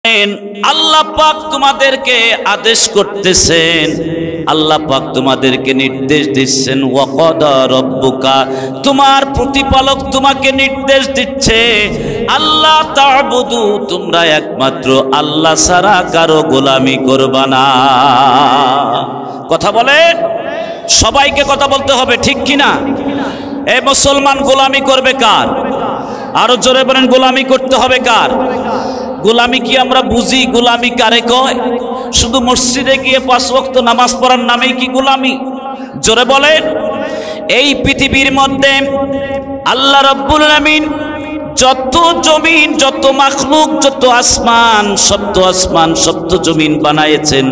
আল্লাহ পাক তোমাদেরকে আদেশ করতেছেন, আল্লাহ পাক তোমাদেরকে নির্দেশ দিচ্ছেন। ওয়াকাদা রাব্বুকা, তোমার প্রতিপালক তোমাকে নির্দেশ দিচ্ছে, আল্লাহ তা'বুদু, তোমরা একমাত্র আল্লাহ ছাড়া কারো গোলামি করবা না। কথা বলে, সবাইকে কথা বলতে হবে, ঠিক কিনা? এই মুসলমান গোলামি করবে কার? আরো জোরে বলেন, গোলামি করতে হবে কার? গোলামি কি আমরা বুঝি? গোলামি কারে কয়? শুধু মসজিদে গিয়ে 5 ওয়াক্ত নামাজ পড়ার নামেই কি গোলামি? জোরে বলেন। এই পৃথিবীর মধ্যে আল্লাহ রাব্বুল আলামিন যত জমিন, যত মাখলুক, যত আসমান, সপ্ত জমিন বানায়েছেন,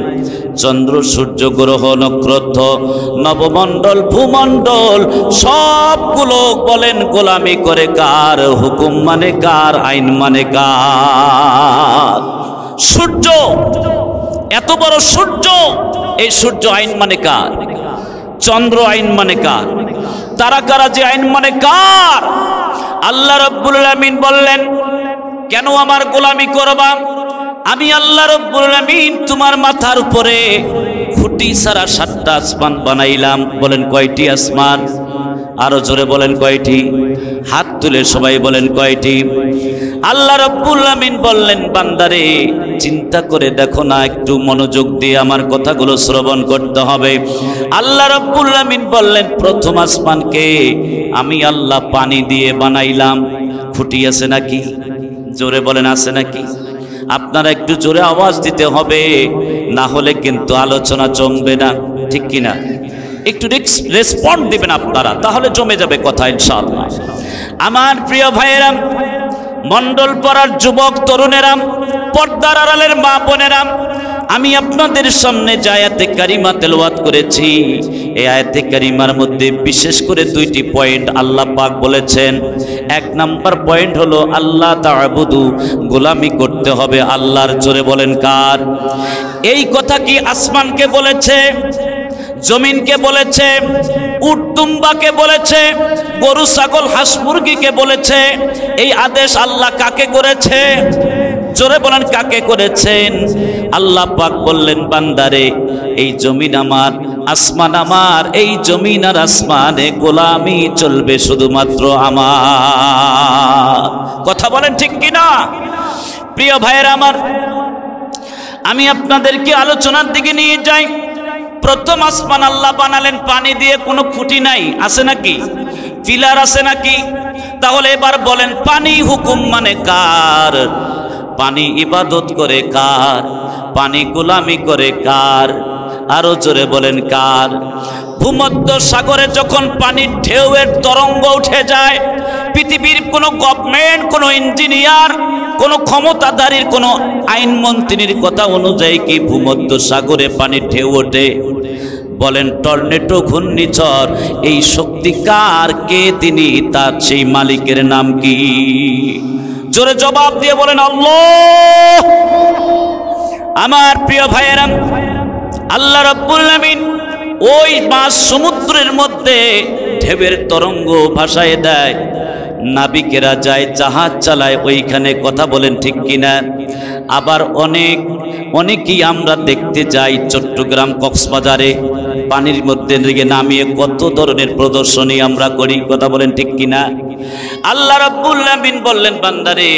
চন্দ্র, সূর্য, গ্রহ, নক্ষত্র, নবমণ্ডল, ভূমণ্ডল, সবগুলো বলেন গোলামি করে কার? হুকুম মানে কার? আইন মানে কার? সূর্য, এত বড় সূর্য, এই সূর্য আইন মানে কার? চন্দ্র আইন মানে কার? তারা কারা যে আইন মানে কার? আল্লাহ রাব্বুল আলামিন বললেন, কেন আমার গোলামি করবা? আমি আল্লাহ রাব্বুল আলামিন তোমার মাথার উপরে খুঁটি ছাড়া 7টা আসমান বানাইলাম। বলেন কয়টি আসমান? আরো জোরে বলেন কয়টি? হাত তুলে সবাই বলেন কয়টি? আল্লাহ রাব্বুল আলামিন বললেন, বান্দারে চিন্তা করে দেখো না, একটু মনোযোগ দিয়ে আমার কথাগুলো শ্রবণ করতে হবে। আল্লাহ রাব্বুল আলামিন বললেন, প্রথম আসমানকে আমি আল্লাহ পানি দিয়ে বানাইলাম। খুঁটি আছে নাকি? জোরে বলেন, আছে নাকি? আপনারা একটু জোরে আওয়াজ দিতে হবে, না হলে কিন্তু আলোচনা জমবে না, ঠিক কিনা? একটু রেসপন্ড দিবেন আপনারা, তাহলে জমে যাবে কথা ইনশাআল্লাহ। আমার প্রিয় ভাইয়েরা, মন্ডল পাড়ার যুবক তরুণেরা, পর্দার আড়ালের মা বোনেরা, আমি আপনাদের সামনে যে আয়াতে কারিমা তেলাওয়াত করেছি, এই আয়াতে কারিমার মধ্যে বিশেষ করে 2টি পয়েন্ট আল্লাহ পাক বলেছেন। 1 নাম্বার পয়েন্ট হলো আল্লাহ তা'বুদু, গোলামি করতে হবে আল্লাহর। জোরে বলেন কার? এই কথা কি আসমানকে বলেছে? জমিনকে বলেছে? উট দুম্বাকে বলেছে? গরু ছাগল হাঁস মুরগিকে বলেছে? এই আদেশ আল্লাহ কাকে করেছে? জোরে বলেন, কাকে করেছেন? আল্লাহ পাক বললেন, বান্দারে এই জমিন আমার, আসমান আমার, এই জমিন আর আসমানে গোলামি চলবে শুধুমাত্র আমার। কথা বলেন ঠিক কিনা? প্রিয় ভাইয়েরা আমার, আমি আপনাদেরকে আলোচনার দিকে নিয়ে যাই। প্রথম আসমান আল্লাহ বানালেন পানি দিয়ে, কোনো খুঁটি নাই, আছে নাকি? পিলার আছে নাকি? তাহলে এবার বলেন, পানি হুকুম মানে কার? পানি ইবাদত করে কার? পানি গোলামি করে কার? আরো জোরে বলেন কার? ভূমধ্য সাগরে যখন পানির ঢেউয়ের তরঙ্গ উঠে যায়, পৃথিবীর কোনো গভর্নমেন্ট, কোনো ইঞ্জিনিয়ার, কোনো ক্ষমতাধারীর, কোনো আইনমন্ত্রীর কথা অনুযায়ী কি ভূমধ্য সাগরে পানির ঢেউ ওঠে? বলেন টর্নেডো, ঘূর্ণিঝড়, এই শক্তি কার? কে তিনি? তার সেই মালিকের নাম কি? জোরে জবাব দিয়ে বলেন আল্লাহ। আমার প্রিয় ভাইয়েরা, আল্লাহ রাব্বুল আলামিন ওই মাছ সমুদ্রের মধ্যে ঢেউয়ের তরঙ্গ ভাসায় দেয়, নাবিকেরা যায়, জাহাজ চালায় ওইখানে। কথা বলেন ঠিক কিনা? আবার অনেকেই আমরা দেখতে যাই চট্টগ্রাম, কক্সবাজারে, পানির মধ্যে দিকে নামিয়ে কত ধরনের প্রদর্শনী আমরা করি। কথা বলেন ঠিক কিনা? আল্লাহ রাব্বুল আলামিন বললেন, বান্দারে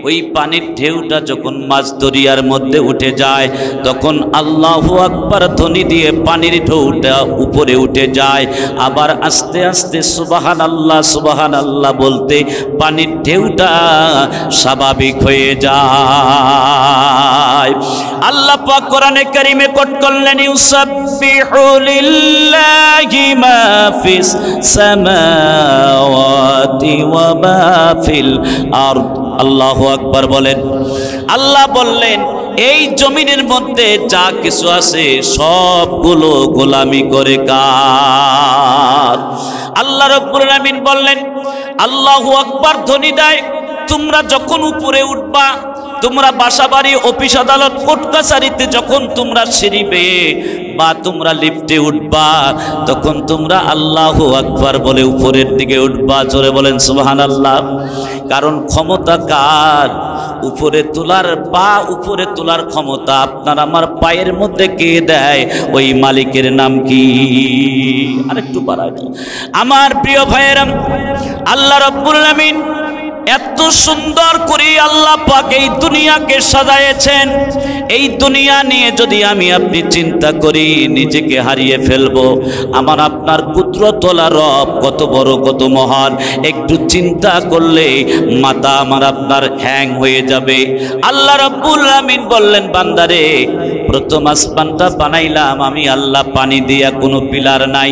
ওই পানির ঢেউটা যখন মাছ দরিয়ার মধ্যে উঠে যায়, তখন আল্লাহু আকবার ধ্বনি দিয়ে পানির ঢেউটা উপরে উঠে যায়। আবার আস্তে আস্তে সুবহানাল্লাহ সুবহানাল্লাহ বলতে পানির ঢেউটা স্বাভাবিক হয়ে যায়। আল্লাহ পাক কোরআনে কারিমে কোট করলেন, ইউসাব্বিহু লিল্লাহি মা ফিস সামাওয়াতি ওয়া মা ফিল আরদ। আল্লাহু আকবার বলেন। আল্লাহ বললেন, এই জমিনের মধ্যে যা কিছু আছে সবগুলো গোলামি করে কার? আল্লাহ রাব্বুল আলামিন বললেন, আল্লাহু আকবার ধ্বনি দেয়, তোমরা যখন উপরে উঠবা তোমরা বাসাবাড়ি অফিস আদালত কোর্ট কাছারিতে যখন তোমরা সিঁড়ি বেয়ে বা তোমরা লিফটে উঠবা তখন তোমরা আল্লাহু আকবার বলে উপরের দিকে উঠবা। জোরে বলেন সুবহানাল্লাহ। কারণ ক্ষমতা কার? উপরে তোলার পা উপরে তোলার ক্ষমতা আপনার আমার পায়ের মধ্যে কে দেয়? ওই মালিকের নাম কি? আরেকটু বাড়াই দাও আমার প্রিয় ভাইয়েরা। আল্লাহ রাব্বুল আলামিন এত সুন্দর করে আল্লাহ পাক এই দুনিয়াকে সাজায়েছেন। এই দুনিয়া নিয়ে যদি আমি আপনি চিন্তা করি নিজেকে হারিয়ে ফেলবো। আমার আপনার কুদরতওয়ালা রব কত বড় কত মহান, একটু চিন্তা করলে মাথা আমার আপনার হ্যাং হয়ে যাবে। আল্লাহ রাব্বুল আলামিন বললেন, বান্দারে প্রথম আসমানটা বানাইলাম আমি আল্লাহ পানি দিয়া, কোনো পিলার নাই।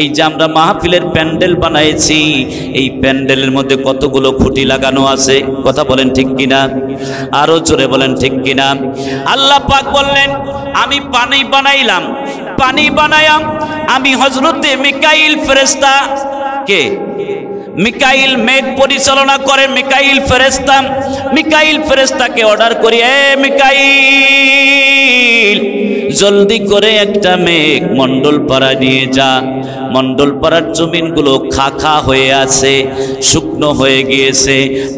এই যে আমরা মাহফিলের প্যান্ডেল বানাইছি, এই প্যান্ডেলের মধ্যে কতগুলো খুঁটি লাগানো আছে, কথা বলেন ঠিক কিনা? আরো জোরে বলেন ঠিক কিনা? আল্লাহ পাক বললেন আমি পানি বানাইলাম, পানি বানায়াম আমি হযরতে মিকাইল ফেরেশতা কে মিকাইল মেঘ পরিচালনা করে মিকাইল ফেরেশতা, মিকাইল ফেরেশতাকে অর্ডার করি, এ মিকাইল জলদি করে একটা মেঘ মণ্ডলপাড়া নিয়ে যা। মণ্ডলপাড়ার জমিনগুলো খাখা হয়ে আছে, শুকনো হয়ে গিয়েছে,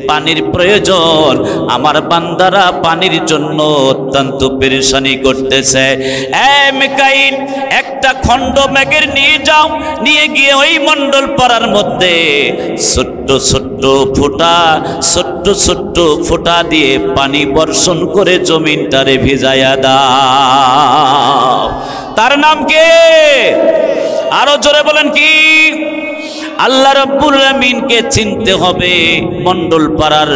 পানির প্রয়োজন। আমার বান্দারা পানির জন্য অত্যন্ত পেরেশানি করতেছে। এ মিকাইল একটা খণ্ড মেঘের নিয়ে যাও, নিয়ে গিয়ে ওই মণ্ডলপাড়ার মধ্যে ছোট্ট ছোট্ট ফোঁটা ছোট্ট ছোট্ট ফোঁটা দিয়ে পানি বর্ষণ করে জমিনটারে ভিজাইয়া দাও। তার নাম কে? আরো জোরে বলেন কি? আল্লাহ রাব্বুল আলামিনকে চিনতে হবে। মণ্ডলপাড়ার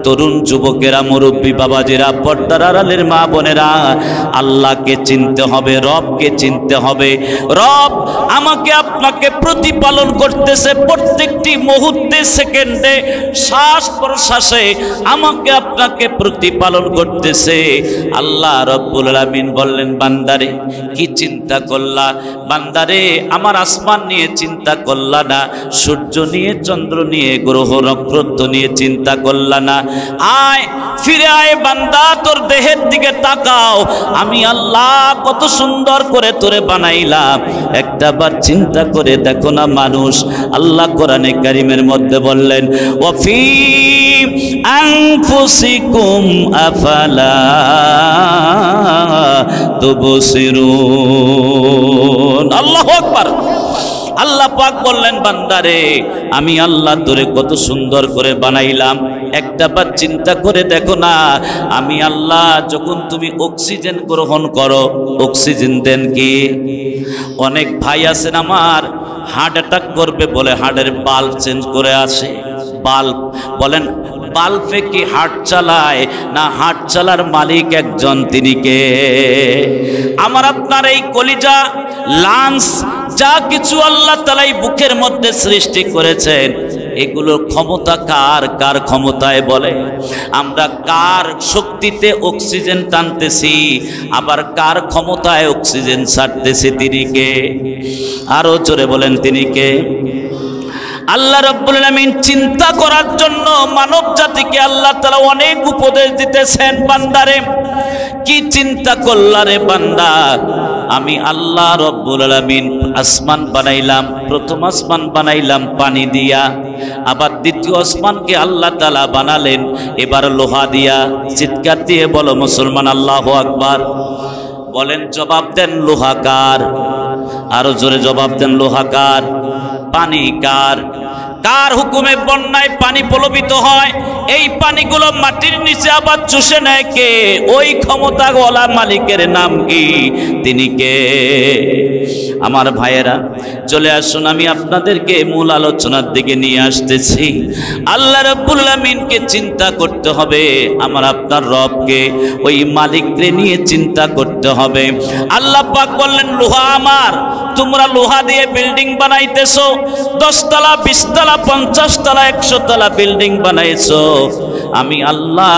তরুণ যুবকেরা, মুরব্বী বাবাজিরা, পর্দার আড়ালের মা বোনেরা, আল্লাহকে চিনতে হবে, রবকে চিনতে হবে। রব আমাকে আপনাকে প্রতিপালন করতেছে প্রত্যেকটি মুহূর্তে, সেকেন্ডে, শ্বাস প্রশ্বাসে আমাকে আপনাকে প্রতিপালন করতেছে। আল্লাহ রাব্বুল আলামিন বললেন, বান্দারে কি চিন্তা করলা? বান্দারে আমার আসমান নিয়ে চিন্তা করলা না, সূর্য নিয়ে, চন্দ্র নিয়ে, গ্রহ নক্ষত্র নিয়ে চিন্তা করলা না। আয় ফিরে আয় বান্দা, তোর দেহের দিকে তাকাও। আমি আল্লাহ কত সুন্দর করে তোরে বানাইলাম, একটাবার চিন্তা করে দেখো না মানুষ। আল্লাহ কোরআনে কারীমের মধ্যে বললেন, ওয়াফি আনফুসিকুম আফালা তুবসিরুন। আল্লাহু আকবার। আল্লাহ পাক বললেন, বান্দারে আমি আল্লাহ তোরে কত সুন্দর করে বানাইলাম, একটাবার চিন্তা করে দেখো না। আমি আল্লাহ যখন তুমি অক্সিজেন গ্রহণ করো, অক্সিজেন দেন কি? অনেক ভাই আছেন আমার হার্ট অ্যাটাক করবে বলে হার্টের বাল্ব চেঞ্জ করে আসে। বাল্ব বলেন, বাল্বে কি হার্ট চালায় না? হার্ট চালার মালিক একজন, তিনি কে? আমার আপনার এই কলিজা, লাংস, যা কিছু আল্লাহ তাআলা এই বুকের মধ্যে সৃষ্টি করেছেন, এগুলোর ক্ষমতা কার? কার ক্ষমতায় বলে? আমরা কার শক্তিতে অক্সিজেন টানতেছি, আবার কার ক্ষমতায় অক্সিজেন ছাড়তেছি? তিনি কে? আরো জোরে বলেন তিনি কে? আল্লাহ রাব্বুল আলামিন চিন্তা করার জন্য মানব জাতিকে আল্লাহ তাআলা অনেক উপদেশ দিতেছেন। বান্দারে কি চিন্তা করলা রে বান্দা? আমি আল্লাহ রাব্বুল আলামিন আসমান বানাইলাম, প্রথম আসমান বানাইলাম পানি দিয়া, আবার দ্বিতীয় আসমানকে আল্লাহ তাআলা বানালেন এবার লোহা দিয়া। চিৎকার দিয়ে বলো মুসলমান আল্লাহু আকবার। বলেন, জবাব দেন লোহা কার? আরো জোরে জবাব দেন, লোহা কার? পানি কার? কার হুকুমে বন্যায় পানি প্লাবিত হয়? এই পানিগুলো মাটির নিচে আবার চুষে নেয় কে? ওই ক্ষমতাওয়ালা মালিকের নাম কি? তিনি কে? আমার ভাইয়েরা চলে আসুন, আমি আপনাদেরকে মূল আলোচনার দিকে নিয়ে আসতেছি। আল্লাহ রাব্বুল আলামিনকে চিন্তা করতে হবে, আমার আপনার রবকে, ওই মালিককে নিয়ে চিন্তা করতে হবে। আল্লাহ পাক বললেন, লোহা আমার, তোমরা লোহা দিয়ে বিল্ডিং বানাইতেছো, 10 তলা, 20 তলা, 50 তলা, 100 তলা বিল্ডিং বানাইছো। আমি আল্লাহ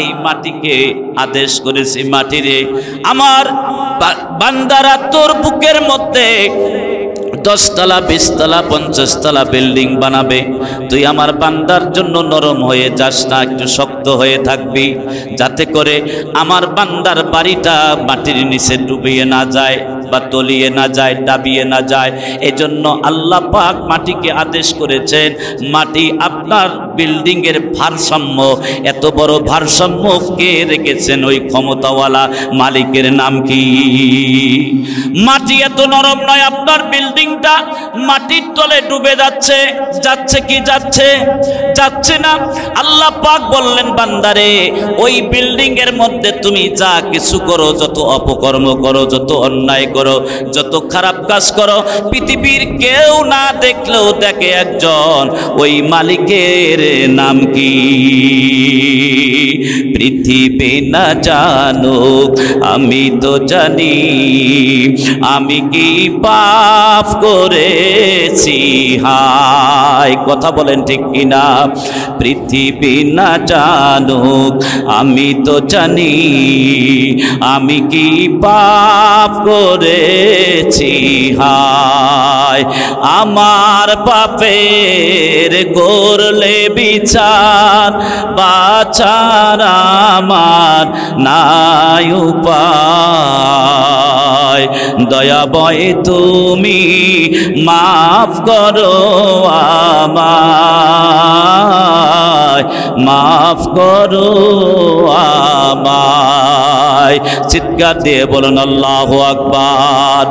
এই মাটিকে আদেশ করেছি, মাটিরে আমার বান্দারা তোর বুকের মধ্যে 10 তলা 20 তলা 50 তলা বিল্ডিং বানাবে, তুই আমার বান্দার জন্য নরম হয়ে যাস না, একটু শক্ত হয়ে থাকবি, যাতে করে আমার বান্দার বাড়িটা মাটির নিচে ডুবিয়ে না যায় বা তলিয়ে না যায়, দাবিয়ে না যায়। এজন্য আল্লাহ পাক মাটিকে আদেশ করেছেন, মাটি আপনার বিল্ডিং এর ভারসাম্য, এত বড় ভারসাম্য কে রেখেছেন? ওই ক্ষমতাওয়ালা মালিকের নাম কি? মাটি এত নরম নয়, আপনার বিল্ডিংটা মাটির তলে ডুবে যাচ্ছে। যাচ্ছে কি যাচ্ছে? যাচ্ছে না। আল্লাহ পাক বললেন, বান্দারে ওই বিল্ডিং এর মধ্যে তুমি যা কিছু করো, যত অপকর্ম করো, যত অন্যায় করো, যত খারাপ কাজ করো, পৃথিবীর কেউ না দেখলেও দেখে একজন, ওই মালিকের নাম কি? পৃথিবী না জানুক আমি তো জানি, আমি কি পাপ করেছি হায়। কথা বলেন ঠিক কিনা? পৃথিবী না জানুক আমি তো জানি, আমি কি পাপ করেছি হায়। আমার পাপের করলে বিচার, বাঁচার আমার নাই উপায়। দয়াময় তুমি মাফ করো আমায়, মাফ করো আমায়। চিৎকার দিয়ে বলুন আল্লাহু আকবার।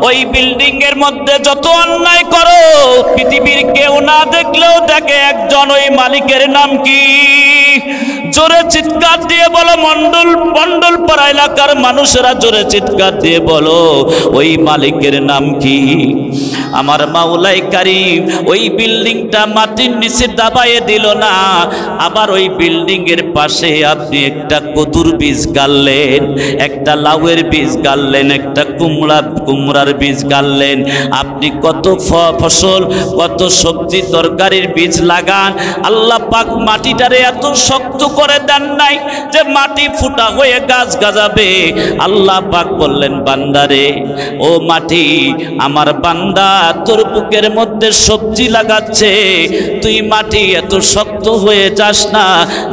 ওই বিল্ডিং এর মধ্যে যত অন্যায় করো, পৃথিবীর কেউ না দেখলেও দেখে একজন, ওই মালিকের নাম কি? জোরে চিৎকার দিয়ে বলো, মন্ডল পাড়া এলাকার মানুষেরা জোরে চিৎকার দিয়ে বলো, ওই মালিকের নাম কি? আমার মাওলাই কারীম ওই বিল্ডিংটা মাটির নিচে দাবাইয়ে দিল না। আবার ওই বিল্ডিং এর পাশে আপনি একটা কদুর বীজ গাড়লেন, একটা লাউয়ের বীজ গাড়লেন, একটা কুমড়ার বীজ গাড়লেন। আপনি কত ফসল, কত সবজি তরকারির বীজ লাগান, আল্লাহ পাক মাটিটারে এত শক্ত করে দেন নাই যে মাটি ফুটা হয়ে গাছ গাজাবে। আল্লাহ পাক বললেন, বান্দারে ও মাটি, আমার বান্দা তোর বুকের মধ্যে সবজি লাগাচ্ছে, তুই মাটি এত শক্ত হয়ে যাস না,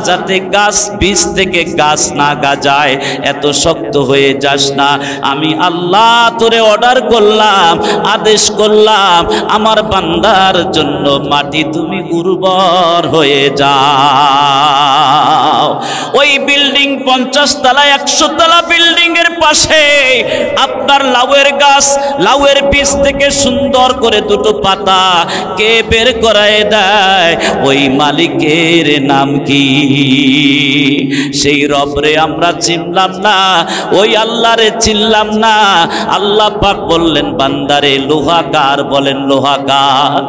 যাতে গাছ বীজ থেকে গাছ না গাজায়, এত শক্ত হয়ে যাস না। আমি আল্লাহ তোরে অর্ডার করলাম, আদেশ করলাম, আমার বান্দার জন্য মাটি তুমি উর্বর হয়ে যাও। ওই বিল্ডিং 50 তলা 100 তলা বিল্ডিং এর পাশে আপনার লাউয়ের গাছ, লাউয়ের বীজ থেকে সুন্দর করে দুটো পাতা কে বের করায় দেয়? ওই মালিকের নাম কি? সেই রবরে আমরা চিনলাম না, ওই আল্লাহরে চিনলাম না। আল্লাহ পাক বললেন, বান্দারে লোহাকার, বলেন লোহাকার,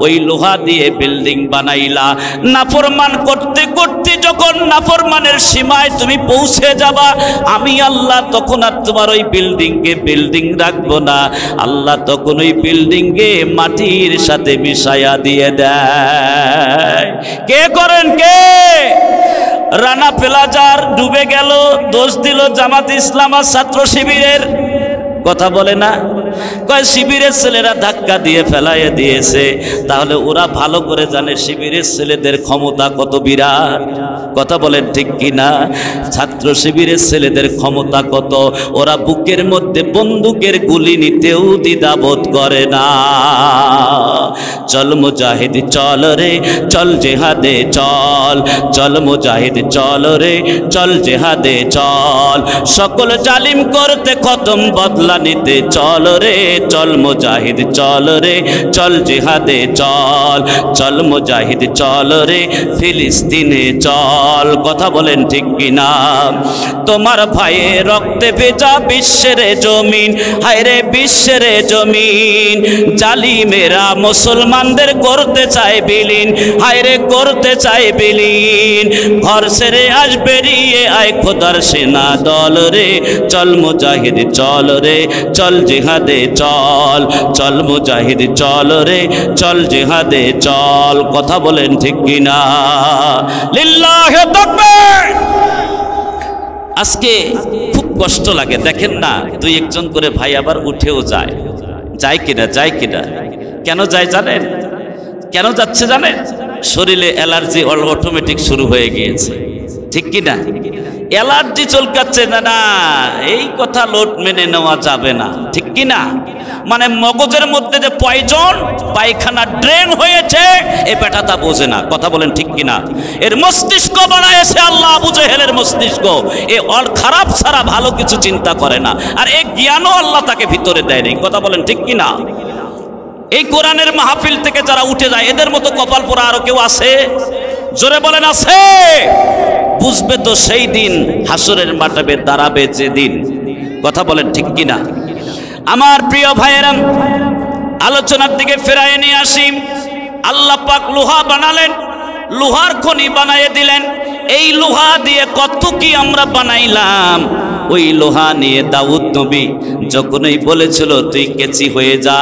ওই লোহা দিয়ে বিল্ডিং বানাইলা। নাফরমান করতে করতে যখন নাফরমানের সীমায় তুমি পৌঁছে যাবা, আমি আল্লাহ তখন আর তোমার ওই বিল্ডিংকে বিল্ডিং রাখবো না। আল্লাহ তখন ওই বিল্ডিংকে মাটির সাথে মিশাইয়া দিয়ে দেয়। কে করেন? কে? রানা প্লাজার ডুবে গেল, দোষ দিল জামাত ইসলাম আর ছাত্র শিবিরের। কথা বলে না, কয় শিবিরের ছেলেরা ধাক্কা দিয়ে ফেলাইয়া দিয়েছে। তাহলে ওরা ভালো করে জানে শিবিরের ছেলেদের ক্ষমতা কত বিরাট। কথা বলেন ঠিক কিনা? ছাত্র শিবিরের ছেলেদের ক্ষমতা কত, ওরা বুকের মধ্যে বন্দুকের গুলি নিতেও দ্বিধাবোধ করে না। চল মুজাহিদ চল রে, চল জেহাদে চল, চল মুজাহিদ চল রে, চল জেহাদে চল, সকল জালিম করতে খতম বদলা নিতে চল রে, চল মুজাহিদ চল রে, চল জিহাদে চল, চল মুজাহিদ চল রে, ফিলিস্তিনে চল। কথা বলেন ঠিক কিনা? তোমার ভাইয়ের রক্তে ভেজা বিশ্বের জমিন, হায় রে বিশ্বের জমিন, জালিমেরা মুসলমানদের করতে চায় বিলীন, হায় রে করতে চায় বিলীন। ঘর ছেড়ে আজ বেরিয়ে আয় খোদার সেনা দল রে, চল মুজাহিদ চল রে, চল জিহাদে চল, চল মুজাহিদ চল রে, চল জিহাদে চল। কথা বলেন ঠিক কিনা? লিল্লাহি তাকবীর। আজকে খুব কষ্ট লাগে, দেখেন না, দুই একজন করে ভাই আবার উঠেও যায়, যায় কিনা, যায় কিনা? কেন যায় জানেন? কেন যাচ্ছে জানেন? শরীরে অ্যালার্জি অটোমেটিক শুরু হয়ে গিয়েছে, ঠিক কিনা? অ্যালার্জি চলকাচ্ছে না, না এই কথা লোড মেনে নেওয়া যাবে না, ঠিক কিনা? মানে মগজের মধ্যে যে পয়জন পায়খানা ড্রেন হয়েছে এ বেটাটা বোঝে না, কথা বলেন ঠিক কিনা? এর মস্তিষ্ক বানায়েছে আল্লাহ আবু জেহেলের মস্তিষ্ক, এ খারাপ ছাড়া ভালো কিছু চিন্তা করে না, আর এই জ্ঞানও আল্লাহ তাকে ভিতরে দেয়নি, কথা বলেন ঠিক কিনা? এই কোরআনের মাহফিল থেকে যারা উঠে যায় এদের মতো কপাল পোড়া আরো কেউ আছে? জোরে বলেন আছে? বুঝবে তো সেই দিন হাসরের মাঠে দাঁড়াবে যেদিন, কথা বলেন ঠিক কিনা? আমার প্রিয় ভাইয়েরা, আলোচনার দিকে ফেরায় নিয়ে আসি। আল্লাহ পাক লোহা বানালেন, লোহার খনি বানায়ে দিলেন। এই লোহা দিয়ে কত কি আমরা বানাইলাম। ওই লোহা নিয়ে দাউদ নবী যখনই বলেছিল তুই কেচি হয়ে যা,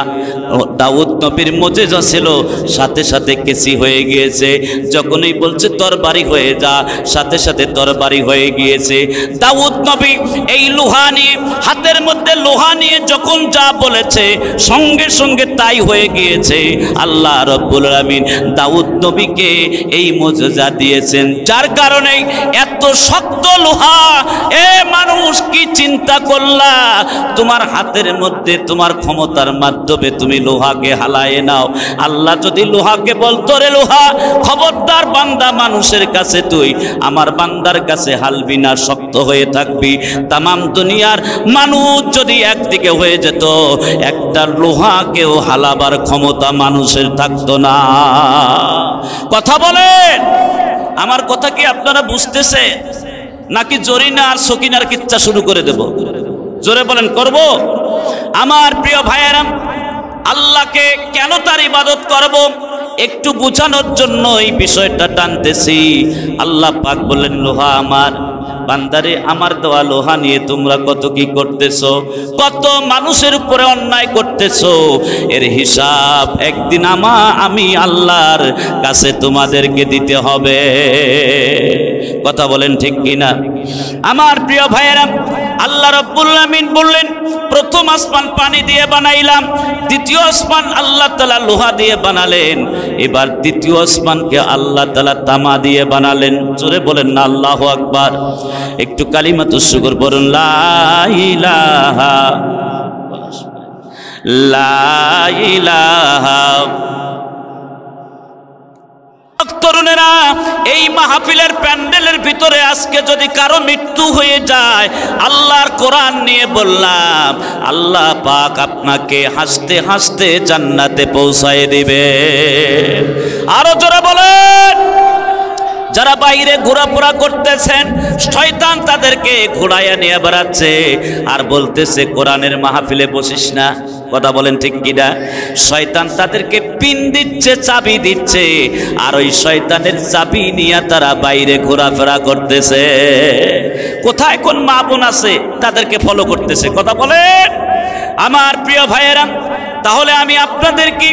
দাউদ নবীর মুজিজা ছিল, সাথে সাথে কেচি হয়ে গিয়েছে। যখনই বলছে তরবারি হয়ে যা, সাথে সাথে তরবারি হয়ে গিয়েছে। দাউদ নবী এই লোহা নিয়ে, হাতের মধ্যে লোহা নিয়ে যখন যা বলেছে সঙ্গে সঙ্গে তাই হয়ে গিয়েছে। আল্লাহ রব্বুল আলামিন দাউদ নবীকে এই মুজিজা দিয়েছেন, যার কারণে এত শক্ত লোহা। এ মানুষ, কি চিন্তা করলা? তোমার হাতের মধ্যে তোমার ক্ষমতার মাধ্যমে তুমি লোহাকে হালায়ে নাও। আল্লাহ যদি লোহাকে বলতো রে লোহা খবরদার বান্দা মানুষের কাছে তুই আমার বান্দার কাছে হালবি না, শক্ত হয়ে থাকবি, তামাম দুনিয়ার মানুষ যদি একদিকে হয়ে যেত, একটা লোহাকেও হালাবার ক্ষমতা মানুষের থাকতো না। কথা বলেন, আমার কথা কি আপনারা বুঝতেছে? নাকি জরিনা আর সকিনার কিচ্ছা শুরু করে দেব? জোরে বলেন, করব? আমার প্রিয় ভাইয়েরা, আল্লাহকে কেন তার ইবাদত করব একটু বোঝানোর জন্য এই বিষয়টা টানতেছি। আল্লাহ পাক বললেন, লোহা আমার বান্দারে, আমার দেওয়া লোহা নিয়ে তোমরা কত কি করতেছো, কত মানুষের উপরে অন্যায় করতেছো, এর হিসাব একদিন আমি আল্লাহর কাছে তোমাদেরকে দিতে হবে। কথা বলেন ঠিক কিনা? আমার প্রিয় ভাইয়েরা, আল্লাহ রাব্বুল আমিন বললেন প্রথম আসমান পানি দিয়ে বানাইলাম, দ্বিতীয় আসমান আল্লাহ তাআলা লোহা দিয়ে বানালেন, এবার দ্বিতীয় আসমানকে আল্লাহ তাআলা তামা দিয়ে বানালেন। জোরে বলেন না আল্লাহু আকবার। একটু কালিমাতুশ শুকর বলুন, লা ইলাহা লা ইলাহা। তরুণেরা, এই মাহফিলের প্যান্ডেলের ভিতরে আজকে যদি কারো মৃত্যু হয়ে যায়, আল্লাহর কোরআন নিয়ে বললাম আল্লাহ পাক আপনাকে হাসতে হাসতে জান্নাতে পৌঁছায় দিবে। আরো জোরে বলেন। যারা বাইরে ঘোরাফেরা করতেছেন, শয়তান তাদেরকে ঘোড়ায় নিয়ে বেড়াচ্ছে আর বলতেছে কোরআনের মাহফিলে বসিস না। কথা বলেন ঠিক কিনা? শয়তান তাদেরকে পিন দিচ্ছে, চাবি দিচ্ছে, আর ওই শয়তানের চাবি নিয়ে তারা বাইরে ঘোরাফেরা করতেছে। কোথায় কোন মা বোন আছে তাদেরকে ফলো করতেছে। কথা বলেন আমার প্রিয় ভাইয়েরা। তাহলে আমি আপনাদেরকে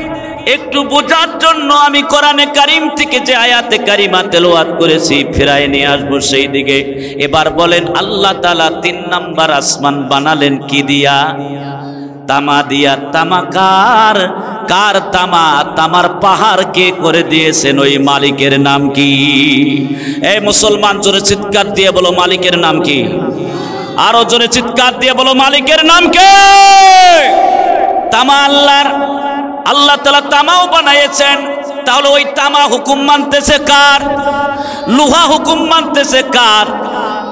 একটু বোঝার জন্য আমি কোরআনে কারিম থেকে যে আয়াতে কারিমা তেলাওয়াত করেছি ফেরায় নিয়ে আসবো সেই দিকে। এবার বলেন, আল্লাহ তাআলা 3 নাম্বার আসমান বানালেন কি দিয়া? তামা দিয়া। তামা কার? কার তামা? তামার পাহাড় কে করে দিয়েছেন? ওই মালিকের নাম কি? এই মুসলমান, জোরে চিৎকার দিয়ে বলো মালিকের নাম কি? আরো জোরে চিৎকার দিয়ে বলো মালিকের নাম কে? তামা আল্লাহর। আল্লাহ তাআলা তামাও বানাইছেন। তাহলে ওই তামা হুকুম মানতেছে কার? লোহা হুকুম মানতেছে কার?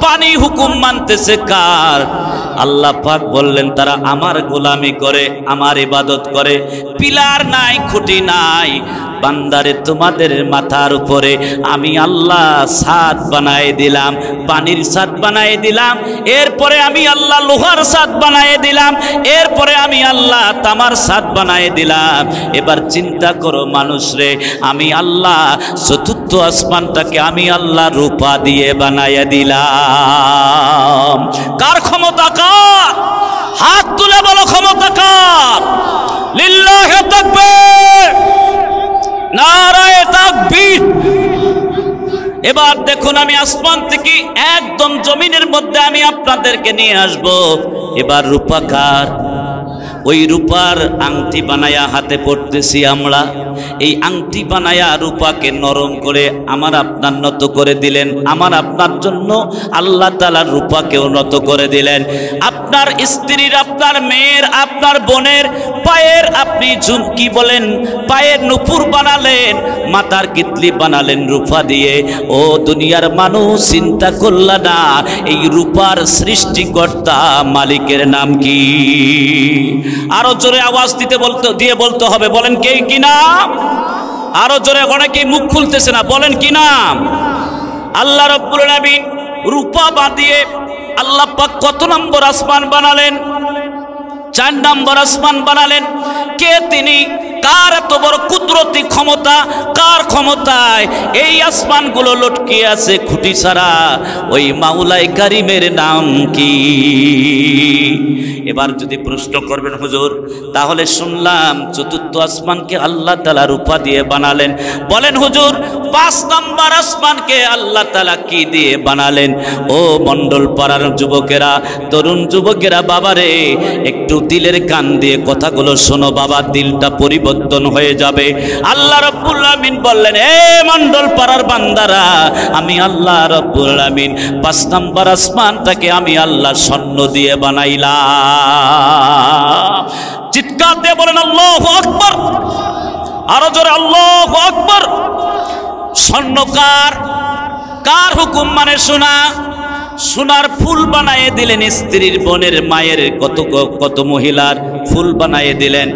পানি হুকুম মানতেছে কার? আল্লাহ পাক বললেন তারা আমার গোলামি করে, আমার ইবাদত করে। পিলার নাই, খুঁটি নাই। বান্দারে তোমাদের মাথার উপরে আমি আল্লাহ ছাদ বানায় দিলাম, পানির ছাদ বানায় দিলাম, এরপরে আমি আল্লাহ লোহার ছাদ বানায় দিলাম, এরপরে আমি আল্লাহ তামার ছাদ বানায় দিলাম। এবার চিন্তা করো মানুষ রে, আমি আল্লাহ চতুর্থ আসমানটাকে আমি আল্লাহ রূপা দিয়ে বানায় দিলাম। কার ক্ষমতা? কার? হাত তুলে বলো ক্ষমতা কার? লিল্লাহি তাকবীর, নারায়ে তাকবীর। এবার দেখুন, আমি আসমান থেকে একদম জমিনের মধ্যে আমি আপনাদেরকে নিয়ে আসব। এবার রূপা কার? ওই রূপার আংটি বানায়া হাতে পড়তেছি আমরা। এই আংটি বানায়া রূপাকে নরম করে আমার আপনার নত করে দিলেন। আমার আপনার জন্য আল্লাহ তাআলা রূপাকেও নত করে দিলেন। আপনার স্ত্রীর, আপনার মেয়ের, আপনার বোনের পায়ের আপনি ঝুমকি বলেন, পায়ের নুপুর বানালেন, মাথার কিতলি বানালেন রূপা দিয়ে। ও দুনিয়ার মানুষ, চিন্তা করলা না এই রূপার সৃষ্টিকর্তা মালিকের নাম কি? আরো জোরে আওয়াজ বলতে হবে, বলেন কে কি নাম? আরো জোরে, অনেকেই মুখ খুলতেছে না, বলেন কি নাম? আল্লাহ রাব্বুল আলামিন রূপা বাঁধিয়ে আল্লাহ পাক কত নম্বর আসমান বানালেন? 4 নম্বর আসমান বানালেন। কে তিনি? কার এত বড় কুদরতি ক্ষমতা? কার ক্ষমতায় এই আসমানগুলো লটকে আছে খুঁটি ছাড়া? ওই মাওলাই কারিমের নাম কি? এবার যদি প্রশ্ন করবেন হুজুর, তাহলে শুনলাম 4র্থ আসমানকে আল্লাহ তাআলা রূপা দিয়ে বানালেন, বলেন হুজুর 5 নম্বর আসমানকে আল্লাহ তাআলা কি দিয়ে বানালেন? ও মণ্ডল পাড়ার যুবকেরা, তরুণ যুবকেরা, বাবারে একটু দিলের কান দিয়ে কথাগুলো শোনো বাবা, দিলটা পরিবর্তন হয়ে যাবে। আল্লাহ রাব্বুল আলামিন বললেন, এ মণ্ডল পাড়ার বান্দারা, আমি আল্লাহ রাব্বুল আলামিন 5 নম্বর আসমানটাকে আমি আল্লাহ স্বর্ণ দিয়ে বানাইলাম। চিৎকার দিয়ে বলেন আল্লাহু আকবার। আরো জোরে আল্লাহু আকবার। স্বর্ণকার কার হুকুম মানে? সোনার ফুল বানায়ে দিলেন, স্ত্রীর, বোনের, মায়ের, কত মহিলার ফুল বানায়ে দিলেন,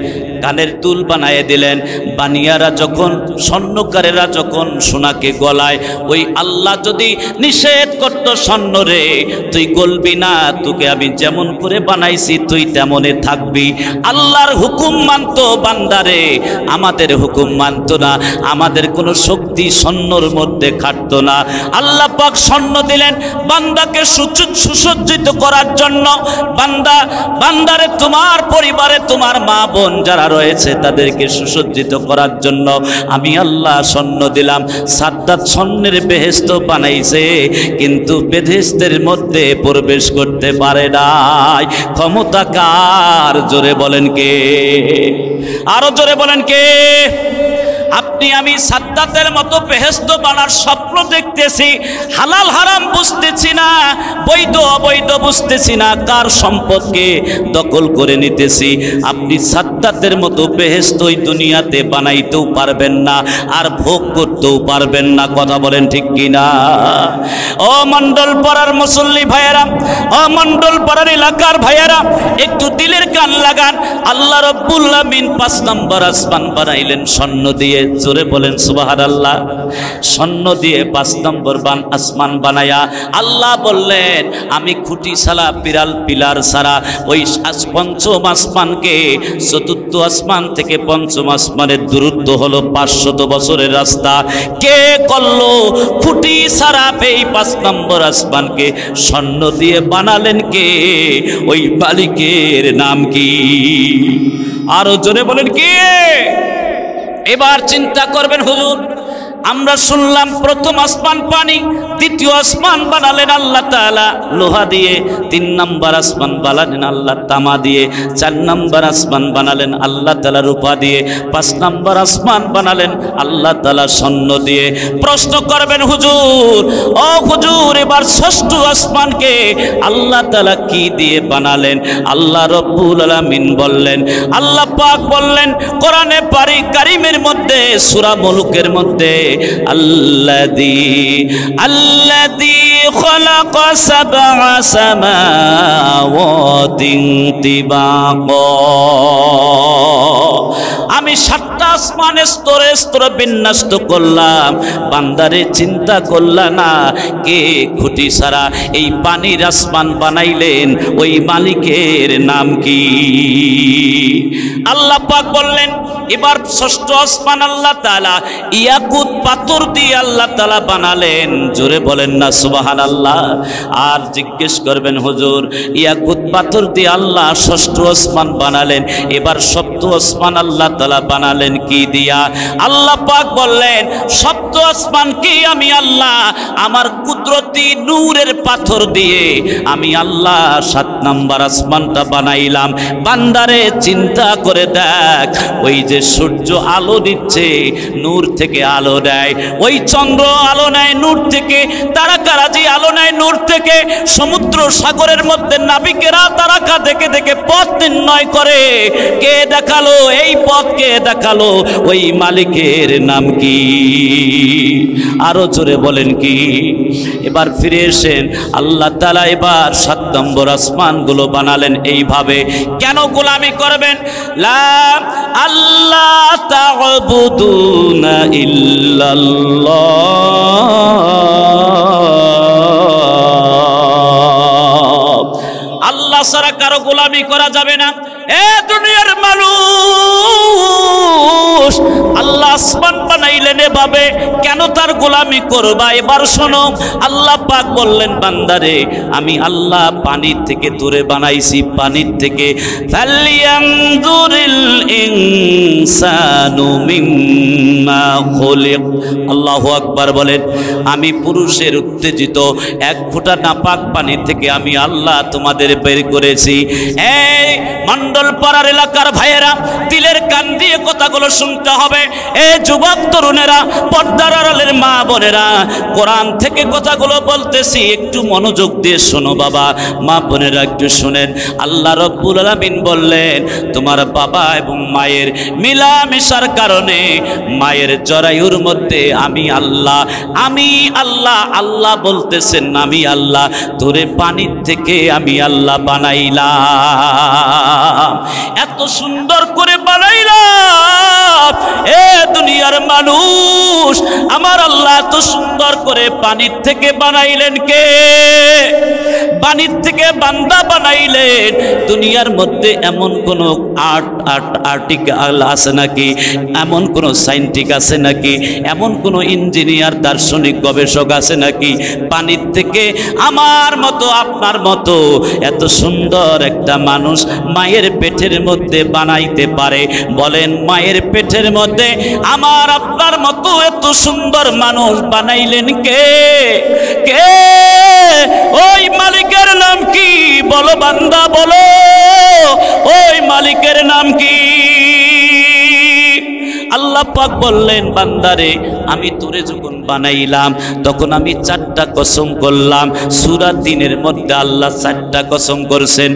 কানের দুল বানায়ে দিলেন। বানিয়ারা যখন, স্বর্ণকারেরা যখন সোনাকে গলায়, ওই আল্লাহ যদি নিষেধ করত, স্বর্ণ রে তুই গলবি না, তোকে আমি যেমন করে বানাইছি তুই তেমনে থাকবি, আল্লাহর হুকুম মানতো বান্দারে, আমাদের হুকুম মানতো না। আমাদের কোনো শক্তি স্বর্ণর মধ্যে খাটতো না। আল্লাহ পাক স্বর্ণ দিলেন বান্দাকে সুসজ্জিত করার জন্য। বান্দারে, তোমার পরিবারে তোমার মা বোন যারা রয়েছে তাদেরকে সুসজ্জিত করার জন্য আমি আল্লাহ স্বর্ণ দিলাম। সাদ্দাত স্বর্ণের বেহেশত বানাইছে, কিন্তু বেহেশতের মধ্যে প্রবেশ করতে পারে নাই। ক্ষমতা কার? জোরে বলেন কে? আরো জোরে বলেন কে? আপনি আমি সাদ্দাতের মতো বেহেশত বানার স্বপ্ন দেখতেছি, হালাল হারাম বুঝতেছি না, বৈধ অবৈধ বুঝতেছি না, কার সম্পদকে দখল করে নিতেছি। আপনি সাদ্দাতের মতো বেহেশত ওই দুনিয়াতে বানাইতেও পারবেন না, আর ভোগ করতেও পারবেন না। কথা বলেন ঠিক কিনা? ও মণ্ডল পাড়ার মুসল্লি ভাইয়েরা, ও মণ্ডল পাড়ার এলাকার ভাইয়েরা, একটু দিলের কান লাগান। আল্লাহ রাব্বুল আলামিন 5 নম্বর আসমান বানাইলেন স্বর্ণ দিয়ে। জোরে বলেন সুবহানাল্লাহ। স্বর্ণ দিয়ে 5 নম্বর আসমান বানায়া আল্লাহ বললেন, আমি খুঁটি ছাড়া, পিলার ছাড়া ওই 5ম আসমানকে, 4র্থ আসমান থেকে 5ম আসমানের দূরত্ব হলো 500 বছরের রাস্তা। কে করলো? খুঁটি ছাড়া এই 5 নম্বর আসমানকে স্বর্ণ দিয়ে বানালেন কে? ওই মালিকের নাম কি? আরো জোরে বলেন কে? এবার চিন্তা করবেন হুজুর, আমরা শুনলাম 1ম আসমান পানি, 2য় আসমান বানালেন আল্লাহ তাআলা লোহা দিয়ে, 3 নম্বর আসমান বানালেন আল্লাহ তামা দিয়ে, 4 নম্বর আসমান বানালেন আল্লাহ তাআলা রূপা দিয়ে, 5 নম্বর আসমান বানালেন আল্লাহ তাআলা স্বর্ণ দিয়ে। প্রশ্ন করবেন হুজুর, ও হুজুর, এবার 6ষ্ঠ আসমানকে আল্লাহ তাআলা কি দিয়ে বানালেন? আল্লাহ রাব্বুল আলামিন বললেন, আল্লাহ পাক বললেন কোরআনে কারীমের মধ্যে, সূরা মুলুকের মধ্যে, الذي خلق 7 سماوات طباقا। আমি 7টা আসমানের স্তরে স্তরে বিন্যস্ত করলাম। বান্দারে চিন্তা করলা না, কে খুঁটি ছাড়া এই পানির আসমান বানাইলেন? ওই মালিকের নাম কি? আল্লাহ পাক বললেন এবার ষষ্ঠ আসমান আল্লাহ তাআলা ইয়াকুত পাথর দিয়ে আল্লাহ তাআলা বানালেন। জোরে বলেন না সুবহানাল্লাহ। আর জিজ্ঞেস করবেন হুজুর ইয়াকুত পাথর দিয়ে আল্লাহ ষষ্ঠ আসমান বানালেন, এবার সপ্তম আসমান আল্লাহ তাআলা বানালেন কি দিয়া? আল্লাহ পাক বললেন সপ্ত আসমান কি আমি আল্লাহ আমার কুদরতি নূরের পাথর দিয়ে আমি আল্লাহ 7 নম্বর আসমানটা বানাইলাম। বান্দারে চিন্তা করে দেখ, ওই যে সূর্য আলো দিচ্ছে নূর থেকে আলো দেয়, ওই চন্দ্র আলো নেয় নূর থেকে, তারাকারাজি আলো নেয় নূর থেকে, সমুদ্র সাগরের মধ্যে নাবিকেরা তারাকা দেখে দেখে পথ নির্ণয় করে। কে দেখালো এই পথ? কে দেখালো? ওই মালিকের নাম কি? আরো জোরে বলেন কি? এবার ফিরে এসেন আল্লাহ তাআলা এবার 7 নম্বর আসমানগুলো বানালেন এইভাবে। কেন গোলামি করবেন? লা আল্লাহ তা'বুদুনা ইল্লাল্লাহ, আল্লাহ ছাড়া কারো গোলামি করা যাবে না। এ দুনিয়ার মানুষ, আল্লাহ আসমান বানাইলেন এভাবে, কেন তার গোলামি করবা? এবার শোনো, আল্লাহ পাক বললেন বান্দারে আমি আল্লাহ পানির থেকে দূরে বানাইছি, পানির থেকে। ফালিয়ানজুরিল ইনসানু মিম্মা খুলিক। আল্লাহু আকবার বলেন। আমি পুরুষের উত্তেজিত 1 ফোঁটা নাপাক পানি থেকে আমি আল্লাহ তোমাদের বের করেছি। এই মন্ডল পাড়ার এলাকার ভাইয়েরা, দিলের কান দিয়ে কথাগুলো শুনতে হবে। এই যুবক তরুণেরা, পর্দার আড়ালের মা বোনেরা, কোরআন থেকে কথাগুলো বলতেছি, একটু মনোযোগ দিয়ে শোনো বাবা। মা বোনেরা একটু শুনেন। আল্লাহ রাব্বুল আলামিন বললেন তোমার বাবা এবং মায়ের মিলামেশার কারণে মায়ের জরায়ুর মধ্যে আমি আল্লাহ আল্লাহ বলতেছেন, আমি আল্লাহ তোরে পানির থেকে আমি আল্লাহ বানাইলাম, এত সুন্দর করে বানাইলাম। এ দুনিয়ার মানুষ, আমার আল্লাহ এত সুন্দর করে পানির থেকে বানাইলেন কে? পানির থেকে বান্দা বানাইলেন। দুনিয়ার মধ্যে এমন কোন আর্টিকেল আছে নাকি? এমন কোন সায়েন্টিস্ট আছে নাকি? এমন কোন ইঞ্জিনিয়ার দার্শনিক গবেষক আছে নাকি পানির থেকে আমার মতো আপনার মতো এত সুন্দর একটা মানুষ মায়ের পেটের মধ্যে বানাইতে পারে? বলেন, মায়ের পেটের মধ্যে আমার আপনার মতো এত সুন্দর মানুষ বানাইলেন কে? কে? ওই মালিকের নাম কি? বলো বান্দা, বলো ওই মালিকের নাম কি? আল্লাহ পাক বললেন বান্দারে আমি তোরে যখন বানাইলাম তখন আমি 4টা কসম করলাম। সূরা 3-এর মধ্যে আল্লাহ 4টা কসম করছেন।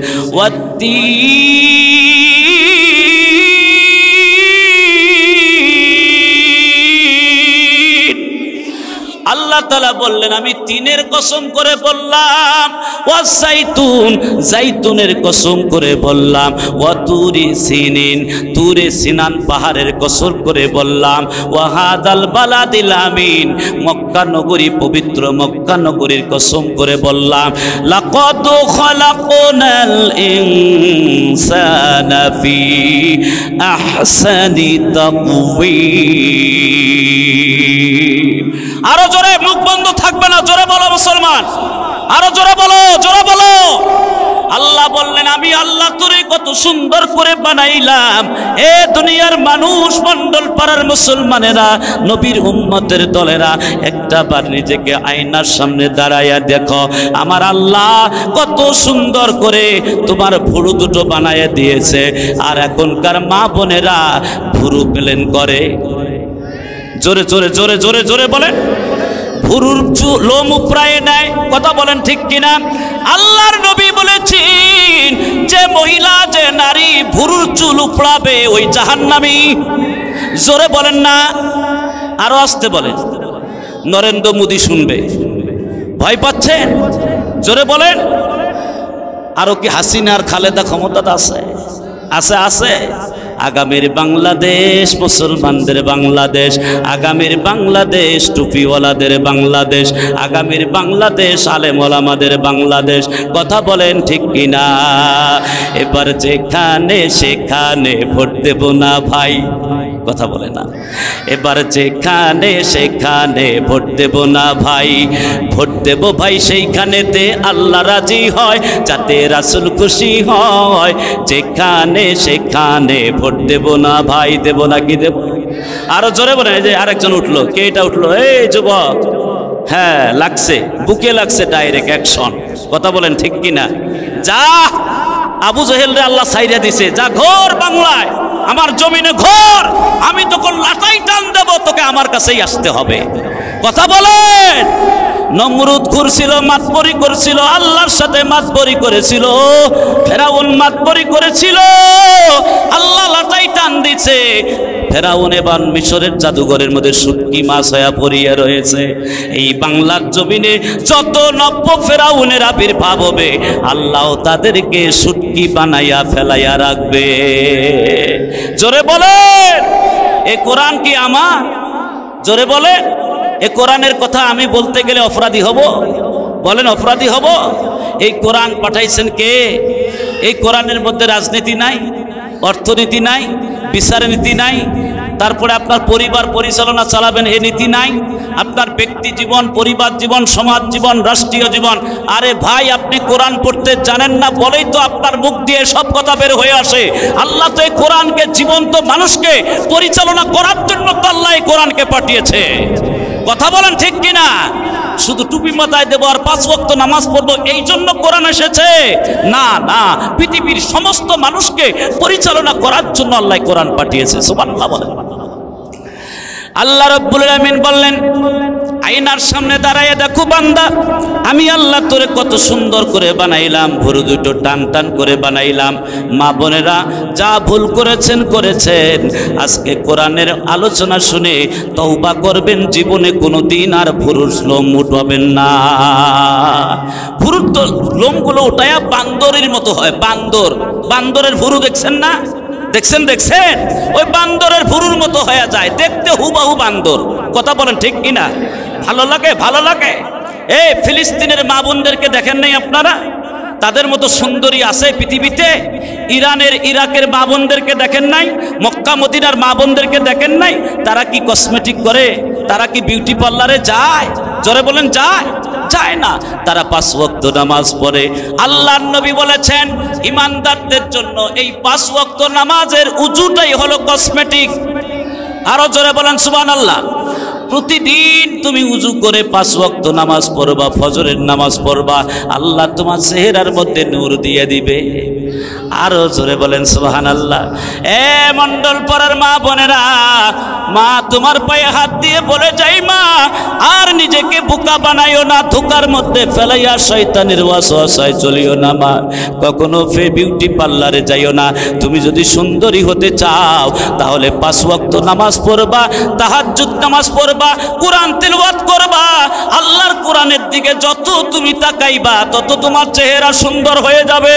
আল্লাহ তাআলা বললেন আমি 3-এর কসম করে বললাম, ওয়াসাইতুন, জাইতুনের কসম করে বললাম, ওয়াতুরি সিনিন, তুরে সিনান পাহাড়ের কসম করে বললাম, ওয়াহাদাল বালাদিল আমিন, মক্কা নগরী, পবিত্র মক্কা নগরীর কসম করে বললাম। লাকাদ খালাকনাল ইনসানা ফি আহসানি তাকওয়িম। আরো জোরে, মুখ বন্ধ থাকবে না, জোরে বলো মুসলমান, আরো জোরে বলো, জোরে বলো। আল্লাহ বললেন আমি আল্লাহ তোরে কত সুন্দর করে বানাইলাম। এ দুনিয়ার মানুষ, মন্ডল পাড়ার মুসলমানেরা, নবীর উম্মতের দলেরা, একটা বার নিজেকে আয়নার সামনে দাঁড়াইয়া দেখো আমার আল্লাহ কত সুন্দর করে তোমার ভুরু দুটো বানাইয়া দিয়েছে। আর এখনকার মা বোনেরা ভুরু প্লেন করে। জোরে জোরে জোরে জোরে জোরে বলেন। ভুরুর লোম উপড়ায় নেয়, কথা বলেন ঠিক কিনা? আল্লাহর নবী বলেছেন যে মহিলা, যে নারী ভুরুর চুল উপড়াবে ওই জাহান্নামী। জোরে বলেন না, আরো আসতে বলেন। নরেন্দ্র মোদী শুনবে, ভয় পাচ্ছেন? জোরে বলেন। আরো কি হাসিনা আর খালেদা ক্ষমতা আছে? আছে আছে। আগামীর বাংলাদেশ মুসলমানদের বাংলাদেশ, আগামীর বাংলাদেশ টুপিওয়ালাদের বাংলাদেশ, আগামীর বাংলাদেশ আলেম ওলামাদের বাংলাদেশ। কথা বলেন ঠিক কিনা? এবার যেখানে সেখানে ভোট দেব না ভাই, কথা বলে না। এবার যেখানে সেখানে ভোট দেব না ভাই, ভোট দেব ভাই সেইখানেতে আল্লাহ রাজি হয়, যাতে রাসূল খুশি হয়। যেখানে সেখানে ভোট দেব না ভাই, দেব না কি দেব? আরো জোরে বলেন। এই যে আরেকজন উঠলো, কে এটা উঠলো? এই যুবক, হ্যাঁ লাগছে, বুকে লাগছে ডাইরেক্ট অ্যাকশন। কথা বলেন ঠিক কিনা? যা আবু জহেল রে আল্লাহ সাইরা দিছে, যা ঘর বাংলায়, আমার জমিনে ঘর, আমি তখন লাটাই টান দেব, তোকে আমার কাছেই আসতে হবে। কথা বলেন। নমরুদ ঘুরছিল, মাতবরি করছিল, আল্লাহর সাথে মাতবরি করেছিল, ফেরাউন মাতবরি করেছিল, আল্লাহ লাটাই টান দিছে। ফেরাউন এবার মিশরের জাদুঘরের মধ্যে শুটকি মাছ হয়ে পড়িয়া রয়েছে। এই বাংলার জমিনে যত নব্য ফেরাউনের আবির্ভাব হবে, আল্লাহ তাদেরকে শুটকি বানাইয়া ফেলাইয়া রাখবে। জোরে বলেন, এ কোরআন কি আমার? জোরে বলে, এ কোরআনের কথা আমি বলতে গেলে অপরাধী হব? বলেন অপরাধী হব? এই কোরআন পাঠাইছেন কে? এই কোরআনের মধ্যে রাজনীতি নাই, অর্থনীতি নাই, বিচার নীতি নাই, তারপরে আপনার পরিবার পরিচালনা চালাবেন এ নীতি নাই, আপনার ব্যক্তি জীবন, পরিবার জীবন, সমাজ জীবন, রাষ্ট্রীয় জীবন। আরে ভাই, আপনি কোরআন পড়তে জানেন না বলেই তো আপনার মুখ দিয়ে সব কথা বের হয়ে আসে। আল্লাহ তো এই কোরআনকে জীবন্ত মানুষকে পরিচালনা করার জন্য তো আল্লাহ এই কোরআনকে পাঠিয়েছে। কথা বলেন ঠিক কিনা? শুধু টুপি মাথায় দেবো আর 5 ওয়াক্ত নামাজ পড়বো এই জন্য কোরআন এসেছে? না না, পৃথিবীর সমস্ত মানুষকে পরিচালনা করার জন্য আল্লাহ কোরআন পাঠিয়েছে। সুবহানাল্লাহ বলেন। আল্লাহ রাব্বুল আলামিন বললেন, আয়নার সামনে দাঁড়ায় দেখো বান্দা, আমি আল্লাহ তোরে কত সুন্দর করে বানাইলাম, ভুরু দুটো টান টান করে বানাইলাম। মা বোনেরা, যা ভুল করেছেন করেছেন, আজকে কোরআনের আলোচনা শুনে তওবা করবেন, জীবনে কোনো দিন আর ভুরুর লোম উঠাবেন না। ভুরুর তো লোমগুলো উঠায়া বান্দরের মতো হয়। বান্দর, বান্দরের ভুরু দেখছেন না? দেখছেন দেখছেন? ওই বান্দরের ভুরুর মতো হয়ে যায়, দেখতে হুবাহু বান্দর। কথা বলেন ঠিক কিনা? ভালো লাগে? ভালো লাগে। এই ফিলিস্তিনের মা বোনদেরকে দেখেন নাই আপনারা? তাদের মতো সুন্দরী আছে পৃথিবীতে? ইরানের, ইরাকের মা বোনদেরকে দেখেন নাই? মক্কা মদিনার মা বোনদেরকে দেখেন নাই? তারা কি কসমেটিক করে? তারা কি বিউটি পার্লারে যায়? জোরে বলেন, যায়? যায় না। তারা 5 ওয়াক্ত নামাজ পড়ে। আল্লাহর নবী বলেছেন, ইমানদারদের জন্য এই 5 ওয়াক্ত নামাজের উজুটাই হলো কসমেটিক। আরো জোরে বলেন সুবহানাল্লাহ। প্রতিদিন তুমি উজু করে 5 ওয়াক্ত নামাজ পড়বা, ফজরের নামাজ পড়বা, আল্লাহ তোমার চেহারার মধ্যে নূর দিয়ে দিবে। আরো জোরে বলেন সুবহানাল্লাহ। এ মন্ডল পাড়ার মা বোনেরা, মা তোমার পায়ে হাত দিয়ে বলে যাই, মা আর নিজেকে বোকা বানাইও না, ধোকার মধ্যে ফেলাইয়া শয়তানের ওয়াসওয়াসায় চলিও না। মা কখনো বিউটি পার্লারে যাইও না। তুমি যদি সুন্দরী হতে চাও তাহলে 5 ওয়াক্ত নামাজ পড়বা, তাহাজ্জুদ নামাজ পড়বা, কোরআন তিলাওয়াত করবা। আল্লাহর কোরআনের দিকে যত তুমি তাকাইবা তত তোমার চেহারা সুন্দর হয়ে যাবে।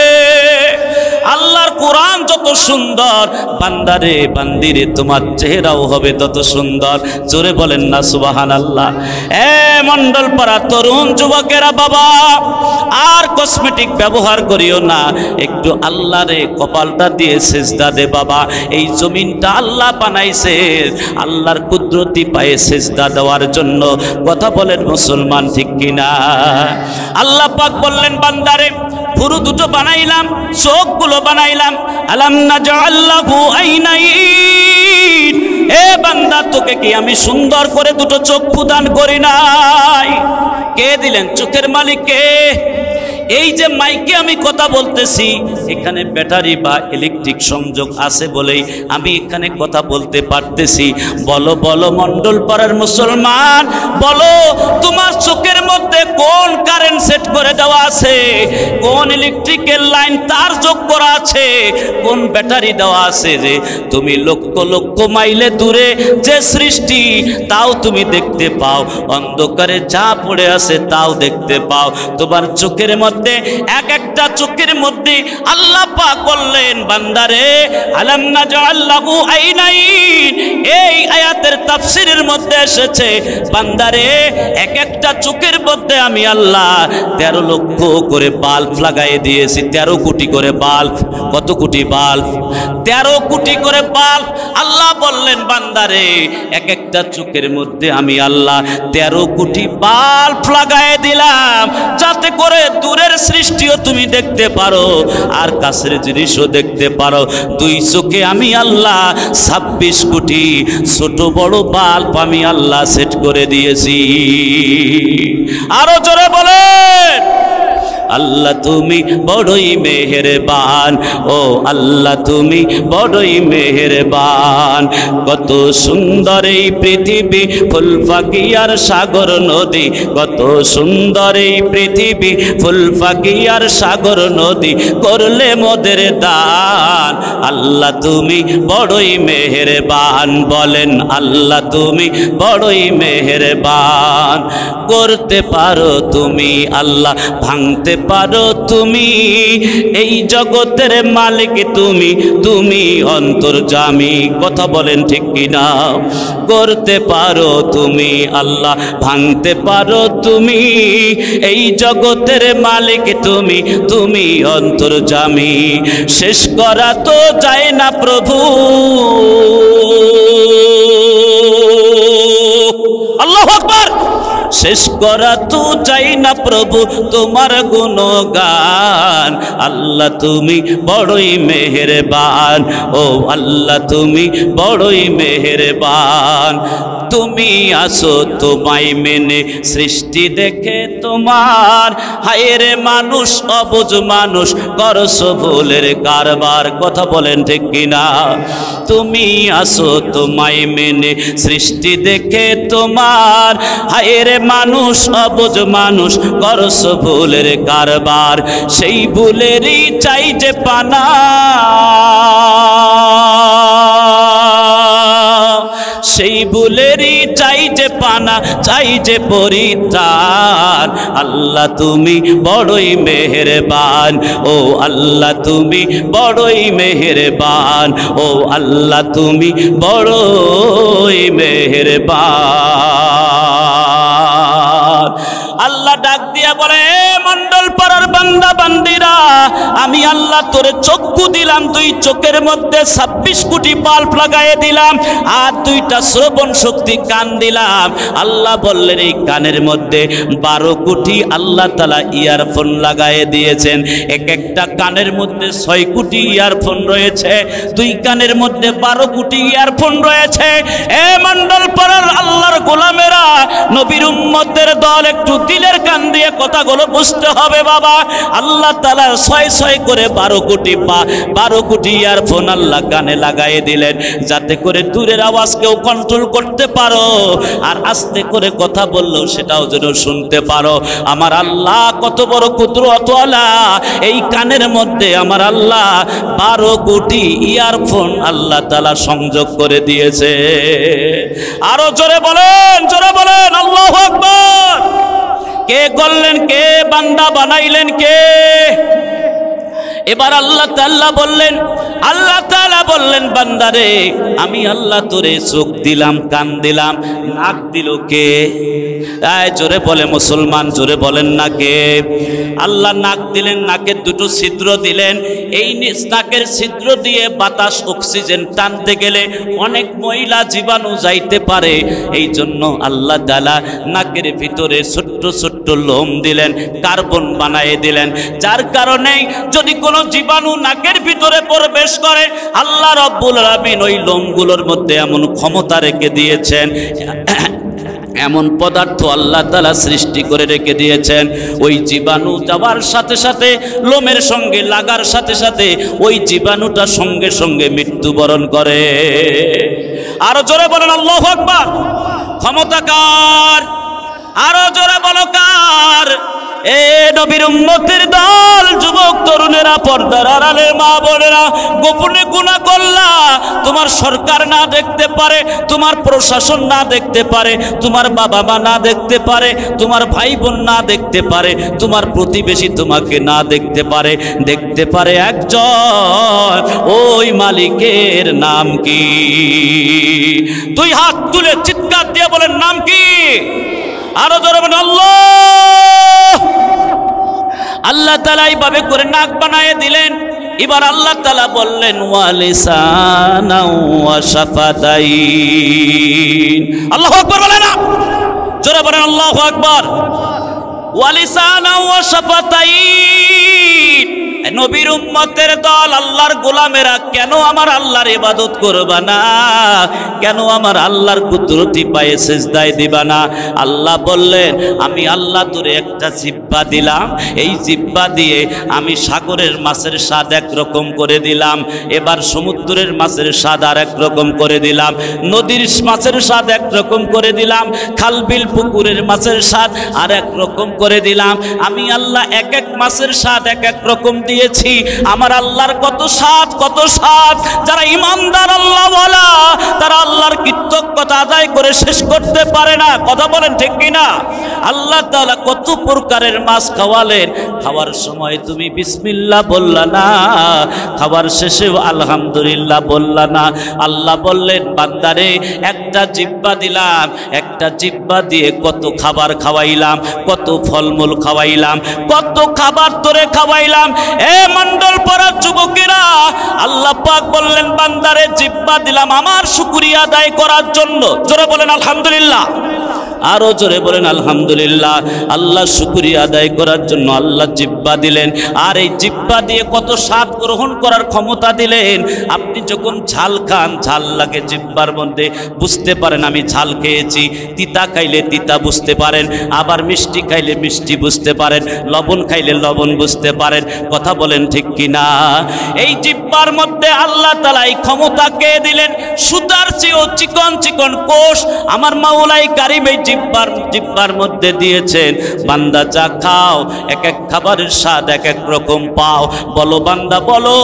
আল্লাহর কোরআন যত সুন্দর, বান্দারে বান্দিরে তোমার চেহারাও হবে তত সুন্দর। জোরে বলেন না সুবহানাল্লাহ। এ মন্ডল পাড়া তরুণ যুবকেরা, বাবা আর কসমেটিক ব্যবহার করিও না। একটু আল্লাহরে কপালটা দিয়ে সেজদা দে বাবা। এই জমিনটা আল্লাহ বানাইছে আল্লাহর কুদরতি পায়ে সেজদা দেওয়ার জন্য। কথা বলেন মুসলমান ঠিক কিনা? আল্লাহ পাক বললেন, বান্দারে ভুরু দুটো বানাইলাম, চোখগুলো বানাইলাম, আলাম নাজআল লাহু আইনাইন। এ বান্দা, তোকে কি আমি সুন্দর করে দুটো চক্ষু দান করি নাই? কে দিলেন? চোখের মালিক কে? এই যে মাইকে আমি কথা বলতেছি, এখানে ব্যাটারি বা ইলেকট্রিক সংযোগ আছে বলেই আমি এখানে কথা বলতে পারতেছি। বলো বলো মন্ডল পাড়ার মুসলমান, বলো তোমার চোখের মধ্যে কোন কারেন্ট সেট করে দেওয়া আছে? কোন ইলেকট্রিকের লাইন তার যোগ করা আছে? কোন ব্যাটারি দেওয়া আছে যে তুমি লক্ষ লক্ষ মাইলে দূরে যে সৃষ্টি তাও তুমি দেখতে পাও, অন্ধকারে যা পড়ে আছে তাও দেখতে পাও। তোমার চোখের মধ্যে এক একটা চোখের মধ্যে আল্লাহ পাক বললেন বান্দারে আলাম নাজআল লাহু আইনাইন, এই আয়াতের তাফসীরের মধ্যে এসেছে বান্দারে এক একটা চোখের মধ্যে আমি আল্লাহ 13 লক্ষ করে বাল্ব লাগাই দিয়েছি। 13 কোটি করে বাল্ব। কত কোটি বাল্ব? 13 কোটি করে বাল্ব। আল্লাহ বললেন বান্দারে এক একটা চোখের মধ্যে আমি আল্লাহ 13 কোটি বাল্ব লাগাই দিলাম, যাতে করে দূরের সৃষ্টিও তুমি দেখতে পারো আর কাছের জিনিসও দেখতে পারো। 2 চোখে আমি আল্লাহ 26 কোটি ছোট বড় বাল্ব আমি আল্লাহ সেট করে দিয়েছি। আরো জোরে বলেন আল্লাহ তুমি বড়ই মেহেরবান, ও আল্লাহ তুমি বড়ই মেহেরবান। কত সুন্দর এই পৃথিবী, ফুল ফাকিয়ার সাগর নদী, কত সুন্দর এই পৃথিবী, ফুল ফাকিয়ার সাগর নদী, করলে মোদের দান। আল্লাহ তুমি বড়ই মেহেরবান, বলেন আল্লাহ তুমি বড়ই মেহেরবান। করতে পারো তুমি আল্লাহ, ভাঙতে পারো তুমি, এই জগতের মালিক তুমি, তুমি অন্তর্যামী। কথা বলেন ঠিক কিনা? করতে পারো তুমি আল্লাহ, ভাঙতে পারো তুমি, এই জগতের মালিক তুমি, তুমি অন্তর্যামী। শেষ করা তো যায় না প্রভু, আল্লাহু আকবার। শেষ করা তো চাই না প্রভু তোমার গুণগান। আল্লাহ তুমি বড়ই মেহেরবান, ও আল্লাহ তুমি বড়ই মেহেরবান। তুমি আসো তোমায় মেনে সৃষ্টি দেখে তোমার, হায়রে মানুষ অবুঝ মানুষ করছ ভুলের কারবার। কথা বলেন ঠিক কিনা? তুমি আসো তোমায় মেনে সৃষ্টি দেখে তোমার, হায়রে মানুষ অবুঝ মানুষ করছ ভুলের কারবার। সেই ভুলেরই চাই যে পানা, সেই ভুলেরই চাই যে পানা, চাই যে পরিত্রাণ। আল্লাহ তুমি বড়ই মেহেরবান, ও আল্লাহ তুমি বড়ই মেহেরবান, ও আল্লাহ তুমি বড়ই মেহেরবান। আল্লাহ ডাক দিয়া বলে মন্ডল পাড়ার বান্দা বান্দিরা, আমি আল্লাহ তোরে চক্ষু দিলাম, 2 চোখের মধ্যে 26 কোটি বাল্ব লাগাই দিলাম, আর 2টা শ্রবণ শক্তি কান দিলাম। আল্লাহ বললেন এই কানের মধ্যে 12 কোটি আল্লাহ তাআলা ইয়ারফোন লাগাই দিয়েছেন। এক একটা কানের মধ্যে 6 কোটি ইয়ারফোন রয়েছে, 2 কানের মধ্যে 12 কোটি ইয়ারফোন রয়েছে। এ মন্ডল পাড়ার আল্লাহর গোলামেরা, নবীর উম্মতের দল, একটু দিলের কান দিয়ে কথাগুলো বুঝতে হবে বাবা। আল্লাহ তাআলা 6 করে 12 কোটি ইয়ারফোন আল্লাহ কানে লাগাই দিলেন, যাতে করে দূরের আওয়াজ কেউ কন্ট্রোল করতে পারো, আর আস্তে করে কথা বললেও সেটাও যেন শুনতে পারো। আমার আল্লাহ কত বড় কুদরতওয়ালা, এই কানের মধ্যে আমার আল্লাহ 12 কোটি ইয়ারফোন আল্লাহ তাআলা সংযোগ করে দিয়েছে। আরো জোরে বলেন আল্লাহু আকবার। কে করলেন? কে? বান্দা বানাইলেন কে? এবার আল্লাহ তাআলা বললেন বান্দারে আমি আল্লাহ তোরে চোখ দিলাম, কান দিলাম, নাক দিল কে? জোরে বলে মুসলমান, জোরে বলেন না কে? আল্লাহ নাক দিলেন, নাকের 2টো ছিদ্র দিলেন। এই নাকের ছিদ্র দিয়ে বাতাস অক্সিজেন টানতে গেলে অনেক ময়লা জীবাণু যাইতে পারে, এই জন্য আল্লাহ তাআলা নাকের ভিতরে ছোট্ট ছোট্ট লোম দিলেন, কার্বন বানায় দিলেন, যার কারণে যদি কোনো জীবাণু নাকের ভিতরে প্রবেশ করে আল্লাহ রব্বুল আলামিন ওই লোমগুলোর মধ্যে এমন ক্ষমতা রেখে দিয়েছেন, এমন পদার্থ আল্লাহ তাআলা সৃষ্টি করে রেখে দিয়েছেন, ওই জীবাণু যাওয়ার সাথে সাথে, লোমের সঙ্গে লাগার সাথে সাথে ওই জীবাণুটা সঙ্গে সঙ্গে মৃত্যুবরণ করে। আরো জোরে বলেন আল্লাহু আকবার। ক্ষমতা কার? আরো জোরে বলো কার? এ নবীর উম্মতের দল, যুবক তরুণেরা, পর্দার আড়ালের মা বোনেরা, গোপনে গুনাহ করলা, তোমার সরকার না দেখতে পারে, তোমার প্রশাসন না দেখতে পারে, তোমার বাবা মা না দেখতে পারে, তোমার ভাই বোন না দেখতে পারে, তোমার প্রতিবেশী তোমাকে না দেখতে পারে, দেখতে পারে একজন, ওই মালিকের নাম কি? দুই হাত তুলে চিৎকার দিয়ে বলেন, নাম কি? আরো জোরে বলেন আল্লাহ। আল্লাহ তাআলা এইভাবে করে নাক বানায়ে দিলেন। এবার আল্লাহ তাআলা বললেন ওয়ালিসানা ওয়া শাফাতাইন। আল্লাহু আকবার বলেন না, জোরে বলেন আল্লাহু আকবার। ওয়ালিসানা ওয়া শাফাতাইন। নবীর উম্মতের দল, আল্লাহর গোলামেরা, কেন আমার আল্লাহর ইবাদত করবা না? কেন আমার আল্লাহর কুদরতি পায়ে সিজদায় দিবা না? আল্লাহ বললেন, আমি আল্লাহ তোরে একটা জিহ্বা দিলাম, এই জিহ্বা দিয়ে আমি সাগরের মাছের স্বাদ একরকম করে দিলাম, এবার সমুদ্রের মাছের স্বাদ আর একরকম করে দিলাম, নদীর মাছের স্বাদ একরকম করে দিলাম, খালবিল পুকুরের মাছের স্বাদ আর একরকম করে দিলাম। আমি আল্লাহ এক এক মাছের স্বাদ এক এক রকম দিয়েছি। আমার আল্লাহর কত স্বাদ, কত স্বাদ। যারা ইমানদার আল্লাহ ওয়ালা, তারা আল্লাহর কৃতজ্ঞতা আদায় করে শেষ করতে পারে না। কথা বলেন ঠিক কিনা? আল্লাহ তাআলা কত প্রকারের মাছ খাওয়ালেন, খাওয়ার সময় তুমি বিসমিল্লাহ বললা না, খাবার শেষেও আলহামদুলিল্লাহ বললা না। আল্লাহ বললেন, বান্দারে একটা জিহ্বা দিলাম, একটা জিহ্বা দিয়ে কত খাবার খাওয়াইলাম, কত ফলমূল খাওয়াইলাম, কত খাবার তোরে খাওয়াইলাম। এ মণ্ডল পাড়ার যুবকেরা, আল্লাহ পাক বললেন, বান্দারে জিহ্বা দিলাম আমার শুকরিয়া আদায় করার জন্য। জোরে বলেন আলহামদুলিল্লাহ। আরো জোরে বলেন আলহামদুলিল্লাহ। আল্লাহ শুকরিয়া আদায় করার জন্য আল্লাহ জিহ্বা দিলেন, আর এই জিহ্বা দিয়ে কত স্বাদ গ্রহণ করার ক্ষমতা দিলেন। আপনি যখন ঝাল খান, ঝাল লাগে জিহ্বার মধ্যে, বুঝতে পারেন আমি ঝাল খেয়েছি। তিতা খাইলে তিতা বুঝতে পারেন, আবার মিষ্টি খাইলে মিষ্টি বুঝতে পারেন, লবণ খাইলে লবণ বুঝতে পারেন। কথা বলেন ঠিক কিনা? এই জিহ্বার মধ্যে আল্লাহ তাআলা এই ক্ষমতা কে দিলেন? সুতার চেয়েও চিকন চিকন কোষ আমার মাওলাই কারীম এই জিহ্বার মধ্যে দিয়েছেন। বান্দা যা খাও, এক এক খাবারের স্বাদ এক এক রকম পাও। বলো বান্দা বলো,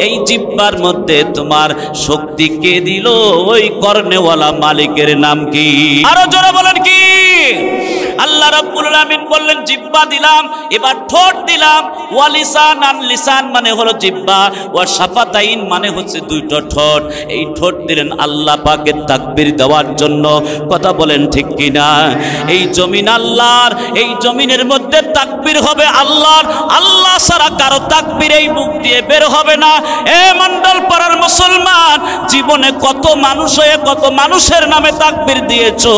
এই জিহ্বার মধ্যে তোমার শক্তি কে দিল? ওই কর্নেওয়ালা মালিকের নাম কি? আরো জোরে বলেন কি? আল্লাহ রাব্বুল আলামিন বললেন, জিহ্বা দিলাম, এবার ঠোঁট দিলাম। ওয়া লিসানান, লিসান মানে হলো জিহ্বা, ওয়া শাফাতাইন মানে হচ্ছে দুইটা ঠোঁট। এই ঠোঁট দিলেন আল্লাহ পাকের তাকবীর দেওয়ার জন্য। কথা বলেন ঠিক কিনা? এই জমিন আল্লাহর, এই জমিনের মধ্যে তাকবীর হবে আল্লাহর। আল্লাহ ছাড়া কারো তাকবীর এই মুখ দিয়ে বের হবে না। এ মণ্ডল পাড়ার মুসলমান, জীবনে কত মানুষ হয়ে কত মানুষের নামে তাকবীর দিয়েছো।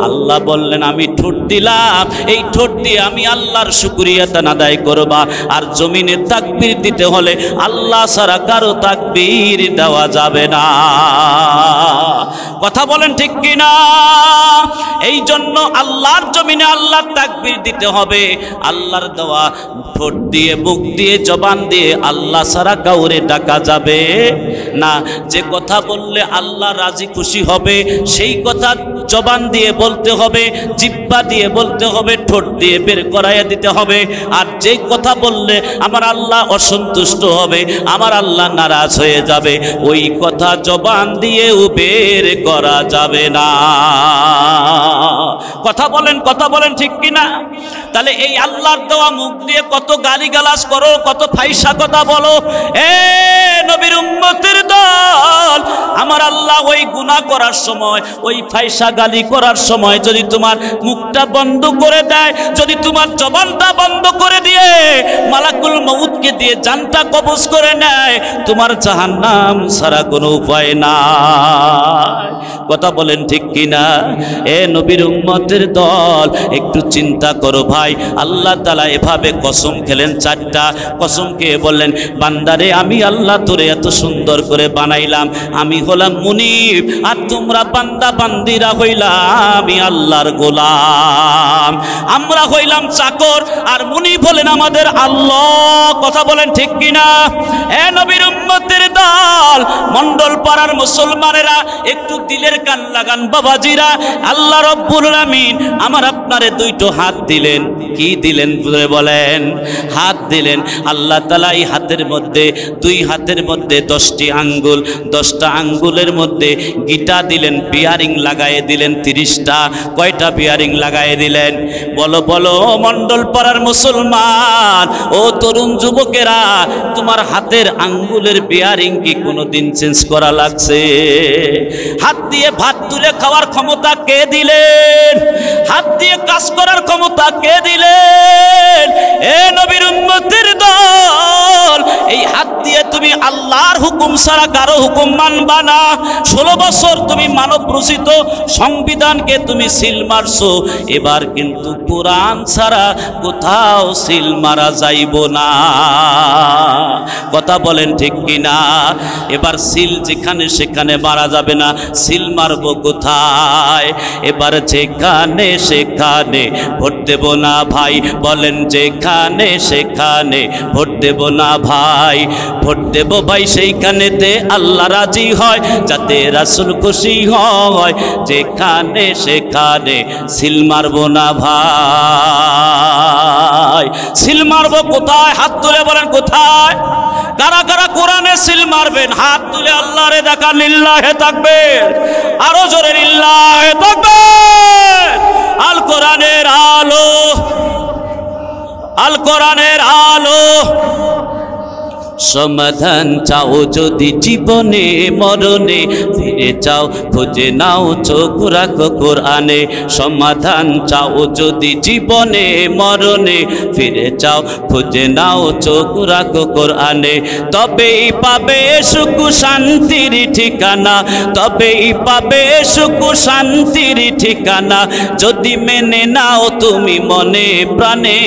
আল্লাহ বললেন, আমি ঠোঁট দিলাম, এই ঠোঁট দিয়ে আমি আল্লাহর শুকরিয়া আদায় করবা। আর জমিনে তাকবীর দিতে হলে আল্লাহ ছাড়া কারো তাকবীর দেওয়া যাবে না। কথা বলেন ঠিক কিনা? এই জন্য আল্লাহর জমিনে আল্লাহর তাকবীর দিতে হবে। আল্লাহর দেওয়া ঠোঁট দিয়ে, মুখ দিয়ে, জবান দিয়ে আল্লাহ ছাড়া কাউরে ডাকা যাবে না। যে কথা বললে আল্লাহ রাজি খুশি হবে, সেই কথা জবান দিয়ে বলতে হবে, জিহ্বা দিয়ে বলতে হবে, ঠোঁট দিয়ে বের করাইয়া দিতে হবে। আর যে কথা বললে আমার আল্লাহ অসন্তুষ্ট হবে, আমার আল্লাহ নারাজ হয়ে যাবে, ওই কথা জবান দিয়েও বের করা যাবে না। কথা বলেন ঠিক কিনা? তাহলে এই আল্লাহর দেওয়া মুখ দিয়ে কত গালিগালাজ করো, কত ফাইসা কথা বলো। এ নবীর উম্মতের দল, আমার আল্লাহ ওই গুনাহ করার সময়, ওই ফাইসা গালি করার সময় যদি তোমার মুখটা বন্ধ করে দেয়, যদি তোমার জবানটা বন্ধ করে দিয়ে মালাকুল মউতকে দিয়ে জানটা কবজ করে নেয়, তোমার জাহান্নাম ছাড়া কোনো উপায় নাই। কথা বলেন ঠিক কিনা? এ নবীর উম্মতের দল, একটু চিন্তা করো ভাই। আল্লাহ তাআলা এভাবে কসম খেলেন, চারটা কসম খেয়ে বললেন, বান্দারে আমি আল্লাহ তোরে এত সুন্দর করে বানাইলাম, আমি হলাম হলাম মুনিব আর তোমরা বান্দা বান্দিরা হইলা আমি আল্লাহর গোলাম। আমরা হইলাম চাকর আর মুনিব হলেন আমাদের আল্লাহ। কথা বলেন ঠিক কিনা? এ নবীর উম্মতের দল, মন্ডল পাড়ার মুসলমানেরা একটু দিলের কান লাগান বাবাজিরা। আল্লাহ রব্বুল আমিন আমার আপনারে দুইটো হাত দিলেন। কি দিলেন বলেন? হাত দিলেন। আল্লাহ তাআলা এই হাতের মধ্যে, দুই হাতের মধ্যে 10টি আঙ্গুল, 10টা আঙ্গুলের মধ্যে গিটা দিলেন, বিয়ারিং লাগায়ে দিলেন 30টা। কয়টা বিয়ারিং লাগায়ে দিলেন? বলো বলো মন্ডল পাড়ার মুসলমান, ও তরুণ যুবকেরা, তোমার হাতের আঙ্গুলের বিয়ারিং কি কোনোদিন চেঞ্জ করা লাগছে? হাত দিয়ে ভাত তুলে খাওয়ার ক্ষমতা কে দিলেন? হাত দিয়ে কাজ করার ক্ষমতা কে দিলেন? এ নবীর উম্মতের দল, এই হাত দিয়ে তুমি আল্লাহর হুকুম ছাড়া কারো হুকুম মানবা না। 16 বছর তুমি মানব রচিত সংবিধানকে তুমি সিল মারছো, এবার কিন্তু কোরআন ছাড়া কোথাও সিল মারা যাইব না। কথা বলেন ঠিক কিনা? এবার সিল যেখানে সেখানে মারা যাবে না, সিল মারবো কোথায়? এবার যেখানে সেখানে ভোট দেব না ভাই, বলেন যেখানে সেখানে ভোট দেব না ভাই। ভোট দেব ভাই সেইখানেতে আল্লাহ রাজি হয়, যাতে রাসূল খুশি হয়। যেখানে সেখানে সিল মারবো না ভাই। সিল মারবো কোথায়? হাত তুলে বলেন কোথায়? কারা কারা কোরআনে সিল মারবেন? হাত তুলে আল্লাহরে দেখা। লিল্লাহে তাকবীর, আরো জোরে লিল্লাহে তাকবীর। আল কোরআনের আলো, আল কোরআনের আলো। সমাধান চাও যদি জীবনে মরণে, ফিরে চাও খুঁজে নাও চোখ রাখো কোরআনে। সমাধান চাও যদি জীবনে মরণে, ফিরে চাও খুঁজে নাও চোখ রাখো কোরআনে। তবেই পাবে সুখ শান্তির ঠিকানা, তবেই পাবে সুখ শান্তির ঠিকানা, যদি মেনে নাও তুমি মনে প্রাণে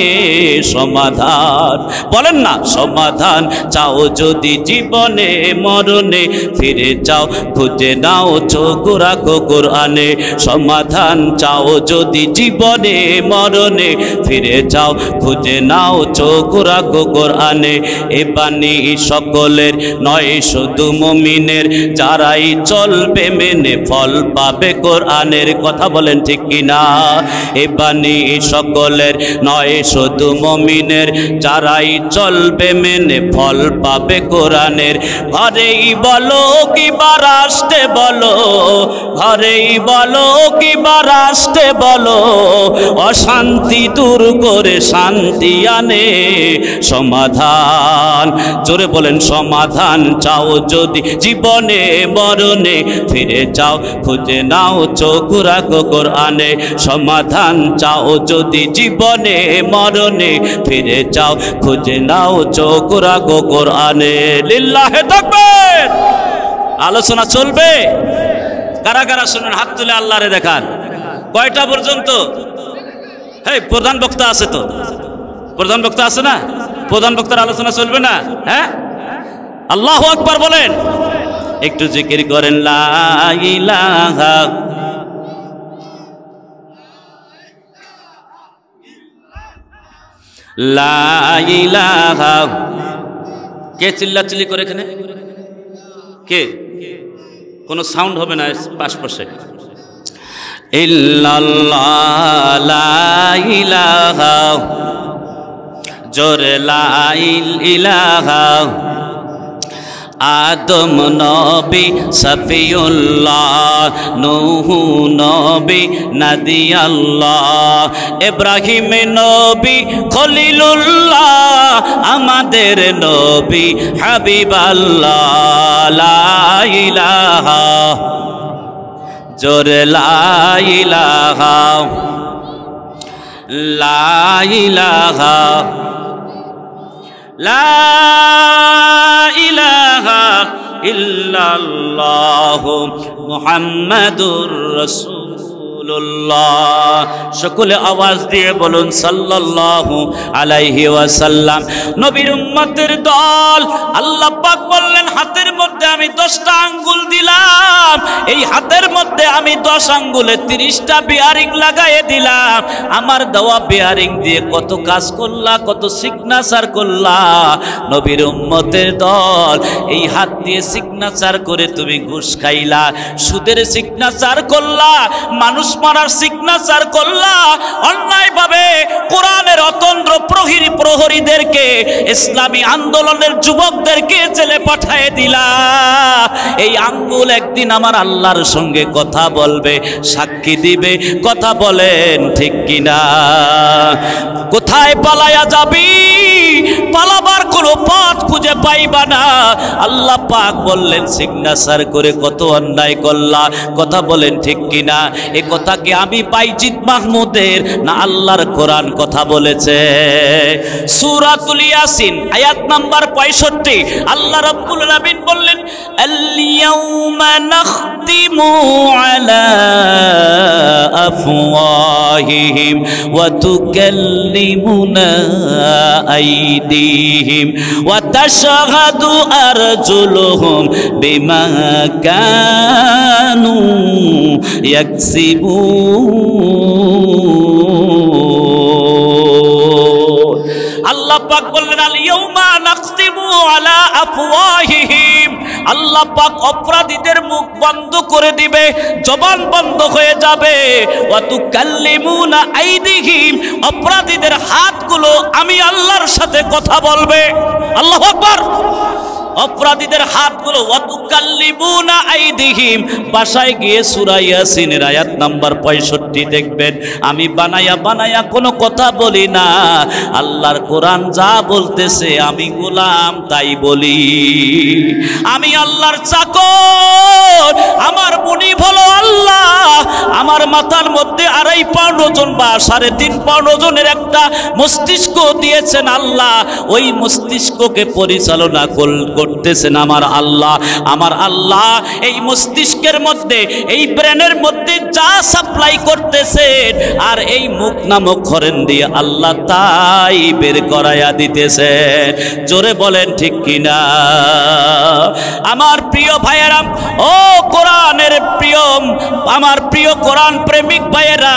সমাধান। বলেন না সমাধান চাও যদি জীবনে মরণে, ফিরে যাও খুঁজে নাও চোখ রাখো কোরআনে। সমাধান চাও যদি জীবনে মরণে, ফিরে যাও খুঁজে নাও চোখ রাখো কোরআনে। এ বাণী সকলের নয় শুধু মুমিনের, যারাই চলবে মেনে ফল পাবে কোরআনের। কথা বলেন ঠিক কিনা? এ বাণী সকলের নয় শুধু মুমিনের, যারাই চলবে মেনে ফল পাবে কোরআনের। ঘরেই বলো কিবা রাষ্ট্রে বলো, ঘরেই বলো কিবা রাষ্ট্রে বলো, অশান্তি দূর করে শান্তি আনে সমাধান। জোরে বলেন সমাধান চাও যদি জীবনে মরণে, ফিরে যাও খুঁজে নাও চোখ রাখো কোরআনে। সমাধান চাও যদি জীবনে মরণে, ফিরে যাও খুঁজে নাও চোখ রাখো কোরআনে। লিল্লাহে তাকবীর। আলোচনা চলবে। কারা কারা শুনেন? হাত তুলে আল্লাহরে দেখান। কয়টা পর্যন্ত? এই প্রধান বক্তা আছে তো, প্রধান বক্তা আছে না? প্রধান বক্তার আলোচনা চলবে না? হ্যাঁ, আল্লাহু আকবার বলেন। একটু জিকির করেন লা ইলাহা। লা ইলাহা। কে চিল্লাচিল্লি করে এখানে? কে? কোনো সাউন্ড হবে না পাশে। ইল্লাল্লাহ লা ইলাহা, জোরে লা ইলাহা। আদম নবী সফিউল্লাহ, নূহ নবী নদিয়াল্লাহ, ইব্রাহিম নবী খলিলুল্লাহ, আমাদের নবী হাবিবাল্লাহ। লা ইলাহা, জোরে লা ইলাহা, লা ইলাহা, লা ইলাহা ইল্লাল্লাহু মুহাম্মাদুর রাসূল। রাসূলুল্লাহ। সকলে আওয়াজ দিয়ে বলুন সাল্লাল্লাহু আলাইহি ওয়াসাল্লাম। নবীর উম্মতের দল, আল্লাহ পাক বললেন হাতের মধ্যে আমি 10টা আঙ্গুল দিলাম, এই হাতের মধ্যে আমি 10 আঙ্গুলে 30টা বিয়ারিং লাগাইয়ে দিলাম। আমার দেওয়া বিয়ারিং দিয়ে কত কাজ করলা, কত সিগনেচার করলা। নবীর উম্মতের দল, এই হাত দিয়ে সিগনেচার করে তুমি ঘুষ খাইলা, সুদের সিগনেচার করলা, মানুষ মারার সিগনেচার করলা, অন্যায়ভাবে কোরআনের অতন্দ্র প্রহরীদেরকে, ইসলামী আন্দোলনের যুবকদেরকে জেলে পাঠিয়ে দিলা। এই আঙ্গুল একদিন আমার আল্লাহর সঙ্গে কথা বলবে, সাক্ষী দিবে। কথা বলেন ঠিক কিনা? কোথায় পালায়া যাবি? পালাবার কোনো পথ খুঁজে পাইবা না। আল্লাহ পাক বললেন সিগনেচার করে কত অন্যায় করলা। কথা বলেন ঠিক কিনা? এ কথা কি আমি বাইজিদ মাহমুদের না আল্লাহর কোরআন কথা বলেছে? সূরাতুল ইয়াসিন আয়াত নাম্বার 65 আল্লাহ রাব্বুল আলামিন বললেন আল-ইয়াউমা নাখতিমু আলা আফওয়াহিহিম ওয়া তুকাল্লিমুনা আইদিহিম ওয়া তাশহাদু আরজুলুহুম বিমা কানু ইয়াকসিবুন। আল্লাহ পাক বললেন আল ইয়াউমা নাখতিমু আলা আফওয়াহিহিম, আল্লাহ পাক অপরাধীদের মুখ বন্ধ করে দিবে, জবান বন্ধ হয়ে যাবে। ওয়া তুকাল্লিমুনা আইদিহিম, অপরাধীদের হাতগুলো আমি আল্লাহর সাথে কথা বলবে। আল্লাহু আকবার। অপরাধীদের হাতগুলো ওয়াতুকাল্লিবুনা আইদিহিম, বাসায় গিয়ে সূরা ইয়াসিনের আয়াত নাম্বার 65 দেখবেন। আমি বানায়া বানায়া কোনো কথা বলি না, আল্লাহর কোরআন যা বলতেছে আমি গোলাম তাই বলি। আমি আল্লাহর চাকর, আমার মুনিব হলো আল্লাহ। আমার মাথার মধ্যে 2.5 পাউন্ড ওজন বা 3.5 পাউন্ড ওজনের একটা মস্তিষ্ক দিয়েছেন আল্লাহ। ওই মস্তিষ্ককে পরিচালনা করতেছেন আমার আল্লাহ। আমার আল্লাহ এই মস্তিষ্কের মধ্যে, এই ব্রেনের মধ্যে যা সাপ্লাই করতেছেন, আর এই মুখ নামক হরেন দিয়ে আল্লাহ তাই বের করাইয়া দিতেছে। জোরে বলেন ঠিক কিনা? আমার প্রিয় ভাইয়েরা, ও কোরআনের প্রিয়, আমার প্রিয় কোরআন প্রেমিক ভাইয়েরা,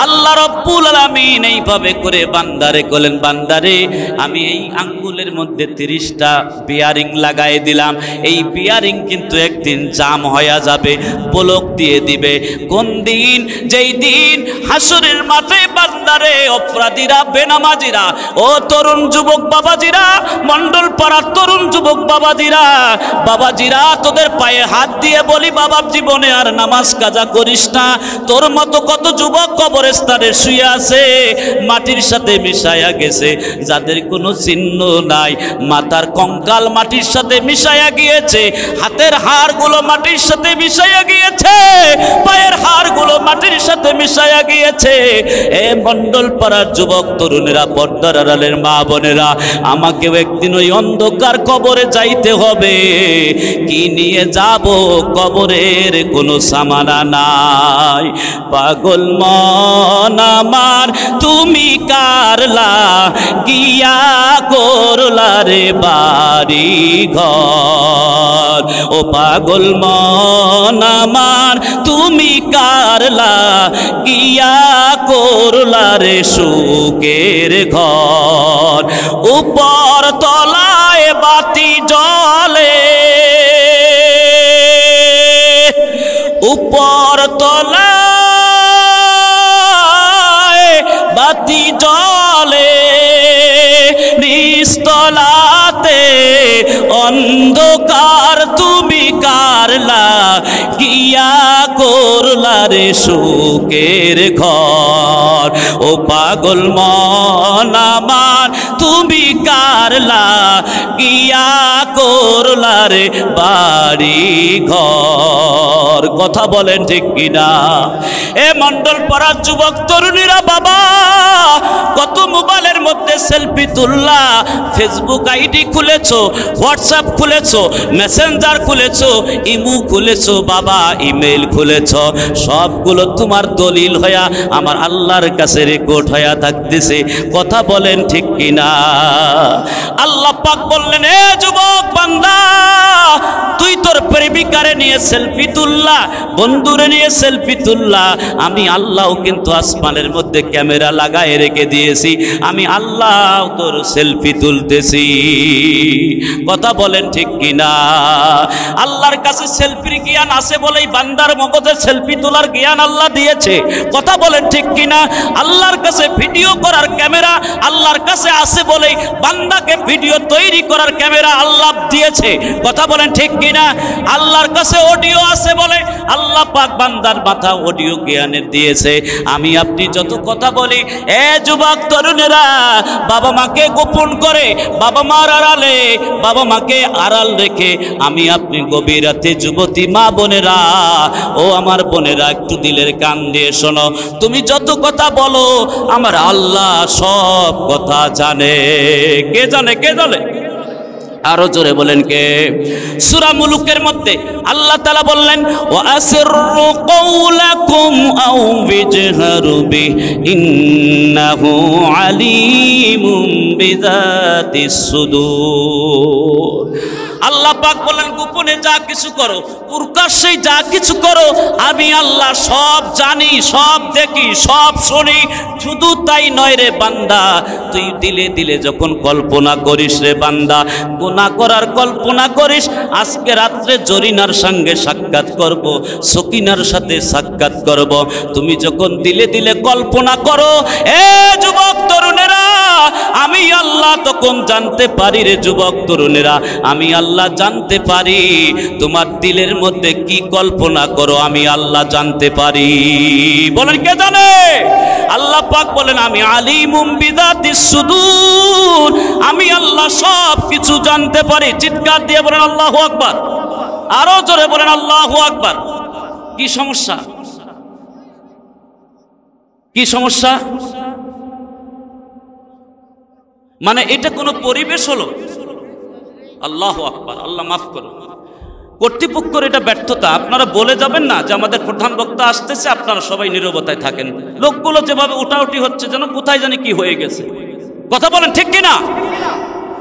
আল্লাহ রাব্বুল আলামিন এইভাবে করে বান্দারে বলেন, বান্দারে আমি এই আঙ্গুলের মধ্যে 30টা বিয়ারিং লাগাই দিলাম। এই বিয়ারিং কিন্তু একদিন জাম হয়ে যাবে, বলক দিয়ে দিবে। কোন দিন? যেই দিন হাসরের মাঠে বান্দারে অপরাধীরা, বেনামাজিরা, ও তরুণ যুবক বাবাজিরা, মন্ডল পাড়ার তরুণ যুবক বাবাজিরা, বাবাজিরা তোদের পায়ে হাত দিয়ে বলি, বাবার জীবনে আর নামাজ কাজা করিস না। তোর মতো কত যুবক কবরস্থানে শুয়ে আছে, মাটির সাথে মিশায়া গেছে, যাদের কোনো চিহ্ন নাই। মাথার কঙ্কাল মাটির সাথে মিশায়া গিয়েছে, হাতের হাড়গুলো মাটির সাথে মিশায়া গিয়েছে, পায়ের হাড়গুলো মাটির সাথে মিশায়া গিয়েছে। এ মন্ডল পাড়ার যুবক তরুণেরা, পর্দার আড়ালের মা বোনেরা, আমাকেও একদিন ওই অন্ধকার কবরে যাইতে হবে। কি নিয়ে যাব? কবরের কোনো সামানা নাই। পাগল মন আমার তুমি কারলা গিয়া করলা রে বাড়ি ঘর। ও পাগল মন আমার তুমি কারলা গিয়া করলা রে সুখের ঘর। উপর তলায় বাতি জ্বলে, উপর তলায় বাতি জ্বলে, নিস্তলাতে অন্ধকার তুমি কারলা গিয়া করলা রে সুখের ঘর। ও পাগল মন আমার তুমি কারলা গিয়া করলা রে বাড়ি ঘর। কর। কথা বলেন ঠিক কিনা? এ মন্ডল পাড়ার যুবক তরুণীরা বাবা, কত মোবাইলের মধ্যে সেলফি তুললা, ফেসবুক আইডি খুলেছো, হোয়াটসঅ্যাপ খুলেছো, মেসেঞ্জার খুলেছো, ইমো খুলেছো বাবা, ইমেল খুলেছো, সবগুলো তোমার দলিল হইয়া আমার আল্লাহর কাছে রেকর্ড হইয়া থাকতেছে। কথা বলেন ঠিক কিনা? আল্লাহ পাক বললেন, এ যুবক বান্দা, তুই তোর প্রেমিকারে নিয়ে সেলফি তুললা, বন্ধুরে নিয়ে সেলফি তুললা, আমি আল্লাহও কিন্তু আসমানের মধ্যে ক্যামেরা লাগায় রেখে দিয়েছি, আমি আল্লাহ তোর সেলফি তুলতেছি। কথা বলেন ঠিক কিনা? আল্লাহর কাছে সেলফির জ্ঞান আছে বলেই বান্দার মগজে সেলফি তোলার জ্ঞান আল্লাহ দিয়েছে। কথা বলেন ঠিক কিনা? আল্লাহর কাছে ভিডিও করার ক্যামেরা আল্লাহর কাছে আছে বলেই বান্দাকে ভিডিও তৈরি করার ক্যামেরা আল্লাহ দিয়েছে। কথা বলেন ঠিক কিনা? আল্লাহর কাছে অডিও আছে বলে আল্লাহ পাক বান্দার মাথা অডিও জ্ঞানের দিয়েছে। আমি আপনি যত কথা বলি, এ যুবক তরুণেরা, বাবা মাকে গোপন করে, বাবা মার আড়ালে, বাবা মাকে আড়াল রেখে আমি আপনি গভীর রাতে যুবতী মা বোনেরা, ও আমার বোনেরা, একটু দিলের কান দিয়ে শোনো। তুমি যত কথা বলো আমার আল্লাহ সব কথা জানে। কে জানে? কে জানে? আরো জোরে বলেন কে? সূরা মুলুকের মধ্যে আল্লাহ তাআলা বললেন, ওয়া আসিররু কওলাকুম আও বিজহারু বি ইন্নাহু আলিমুম বিযাতিস সুদূর। আল্লাহ পাক বলেন, গোপনে যা কিছু করো, প্রকাশ্যে যা কিছু করো, আমি আল্লাহ সব জানি, সব দেখি, সব শুনি। শুধু তাই নয় রে বান্দা, তুই দিলে দিলে যখন কল্পনা করিস রে বান্দা, গুনাহ করার কল্পনা করিস, আজকে রাত্রে জরিনার সঙ্গে সাক্ষাৎ করব, সকিনার সাথে সাক্ষাৎ করব, তুমি যখন দিলে দিলে কল্পনা করো, এ যুবক তরুণেরা, আমি আল্লাহ তখন জানতে পারি রে যুবক তরুণেরা, আমি আল্লাহ জানতে পারি তোমার দিলের মধ্যে কি কল্পনা করো, আমি আল্লাহ জানতে পারি। বলেন কে জানে? আল্লাহ পাক বলেন, আমি আলিমুম বিযাতিস সুদূর, আমি আল্লাহ সব কিছু জানতে পারি। চিৎকার দিয়ে বলেন আল্লাহু আকবার। আরো জোরে বলেন আল্লাহু আকবার। কি সমস্যা? কি সমস্যা? মানে এটা কোনো পরিবেশ হলো? আল্লাহু আকবার। আল্লাহ মাফ করুন, কর্তৃপক্ষের এটা ব্যর্থতা। আপনারা বলে যাবেন না যে আমাদের প্রধান বক্তা আসতেছে, আপনারা সবাই নীরবতায় থাকেন। লোকগুলো যেভাবে উঠাউঠি হচ্ছে যেন কোথায় জানি কি হয়ে গেছে। কথা বলেন ঠিক কিনা?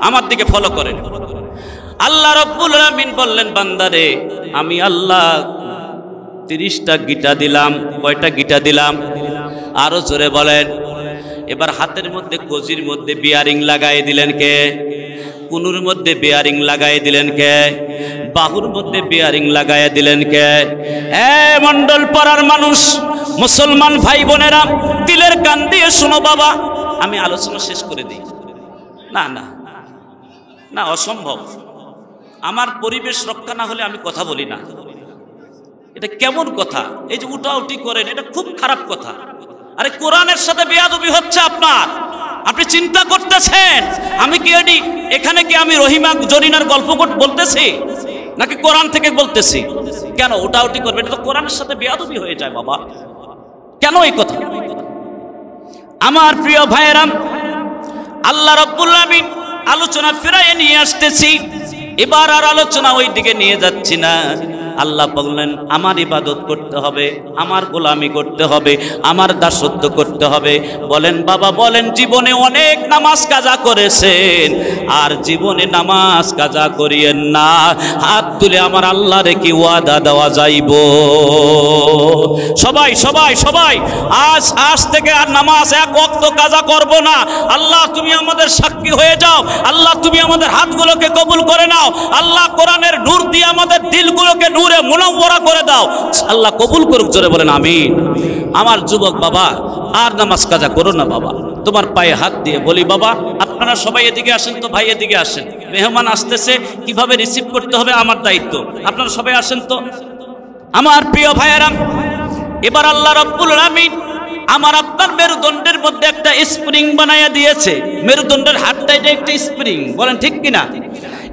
আমার দিকে ফলো করেন। আল্লাহ রাব্বুল আলামিন বললেন, বান্দারে আমি আল্লাহ 30টা গিটা দিলাম। কয়টা গিটা দিলাম? আরো জোরে বলেন। এবার হাতের মধ্যে, কজির মধ্যে বিয়ারিং লাগাই দিলেন কে? কুনুর মধ্যে বিয়ারিং লাগাই দিলেন কে? বাহুর মধ্যে বিয়ারিং লাগাই দিলেন কে? এ মন্ডল পাড়ার মানুষ, মুসলমান ভাই বোনেরা, দিলের কান দিয়ে শোনো বাবা। আমি আলোচনা শেষ করে দিই। না না না, অসম্ভব। আমার পরিবেশ রক্ষা না হলে আমি কথা বলি না। এটা কেমন কথা? এই যে উঠাউঠি করেন, এটা খুব খারাপ কথা। আরে কোরআনের সাথে বেয়াদবি হচ্ছে আপনার। আপনি চিন্তা করতেছেন আমি কি এখানে কি আমি রহিমা জরিনার গল্প বলতেছি নাকি কোরআন থেকে বলতেছি? কেন উঠাউঠি করবে? এটা তো কোরআনের সাথে বেয়াদবি হয়ে যায় বাবা। কেন এই কথা? আমার প্রিয় ভাইয়েরা, আল্লাহ রাব্বুল আলামিন আলোচনা ফিরাইয়ে নিয়ে আসতেছি। এবার আর আলোচনা ওই দিকে নিয়ে যাচ্ছি না। আল্লাহ বললেন, আমার ইবাদত করতে হবে, আমার গোলামি করতে হবে, আমার দাসত্ব করতে হবে। বলেন বাবা, বলেন, জীবনে অনেক নামাজ কাজা করেছেন, আর জীবনে নামাজ কাজা করিয়েন না। হাত তুলে আমার আল্লাহরে কি ওয়াদা দেওয়া যাইব? সবাই সবাই সবাই আজ থেকে আর নামাজ এক ওয়াক্ত কাজা করব না। আল্লাহ তুমি আমাদের সাক্ষী হয়ে যাও। আল্লাহ তুমি আমাদের হাতগুলোকে কবুল করে নাও। আল্লাহ কোরআনের নূর দিয়ে আমাদের দিলগুলোকে নূরে মুনাওয়ারা করে দাও। আল্লাহ কবুল করুক। জোরে বলেন আমিন। আমার যুবক বাবা, আর নামাজ কাজা করো না বাবা। তোমার পায়ে হাত দিয়ে বলি বাবা, আপনারা সবাই এদিকে আসেন তো। ভাই এদিকে আসেন। মেহমান আসতেছে, কিভাবে রিসিভ করতে হবে আমার দায়িত্ব। আপনারা সবাই আসেন তো। আমার প্রিয় ভাইয়েরা, এবার আল্লাহ রাব্বুল আলামিন আমার আপনার মেরুদণ্ডের মধ্যে একটা স্প্রিং বানায়া দিয়েছে, মেরুদণ্ডের হাতটা এটা একটা স্প্রিং, বলেন ঠিক কিনা?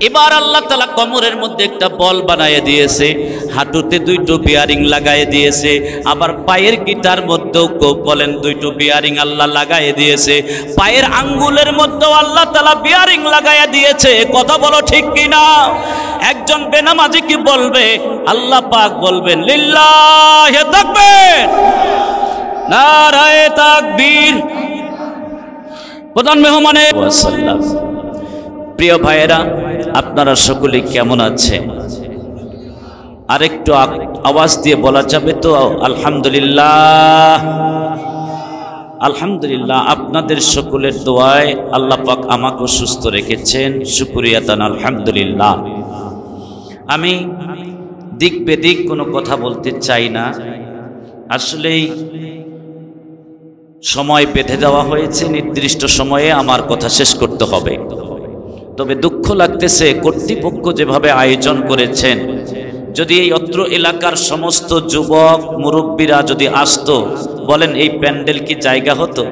এবার আল্লাহ তাআলা কোমরের মধ্যে একটা বল বানায়া দিয়েছে, হাঁটুতে দুইটো বিয়ারিং লাগায় দিয়েছে, আবার পায়ের গিটার মধ্যেও বলেন দুইটো বিয়ারিং আল্লাহ লাগায় দিয়েছে, পায়ের আঙ্গুলের মধ্যেও আল্লাহ তাআলা বিয়ারিং লাগায়া দিয়েছে। কথা বলো ঠিক কিনা? একজন বেনামাজি কি বলবে? আল্লাহ পাক বলবেন লিল্লাহি তাকবীর, নারায়ে তাকবীর। প্রধান মেহমানে ওয়াসাল্লাম। প্রিয় ভাইয়েরা, আপনারা সকলে কেমন আছেন? আরেকটু আওয়াজ দিয়ে বলা যাবে তো? আলহামদুলিল্লাহ। আলহামদুলিল্লাহ, আপনাদের সকলের দোয়ায় আল্লাহ পাক আমাকে সুস্থ রেখেছেন, শুকরিয়া তান আলহামদুলিল্লাহ। আমি দিক বেদিক কোনো কথা বলতে চাই না, আসলেই সময় বেঁধে দেওয়া হয়েছে, নির্দিষ্ট সময়ে আমার কথা শেষ করতে হবে। তবে দুঃখ লাগতেছে, কর্তৃপক্ষ যেভাবে আয়োজন করেছেন, যদি এই অত্র এলাকার সমস্ত যুবক মুরব্বীরা যদি আসতো, বলেন এই প্যান্ডেল কি জায়গা হতো?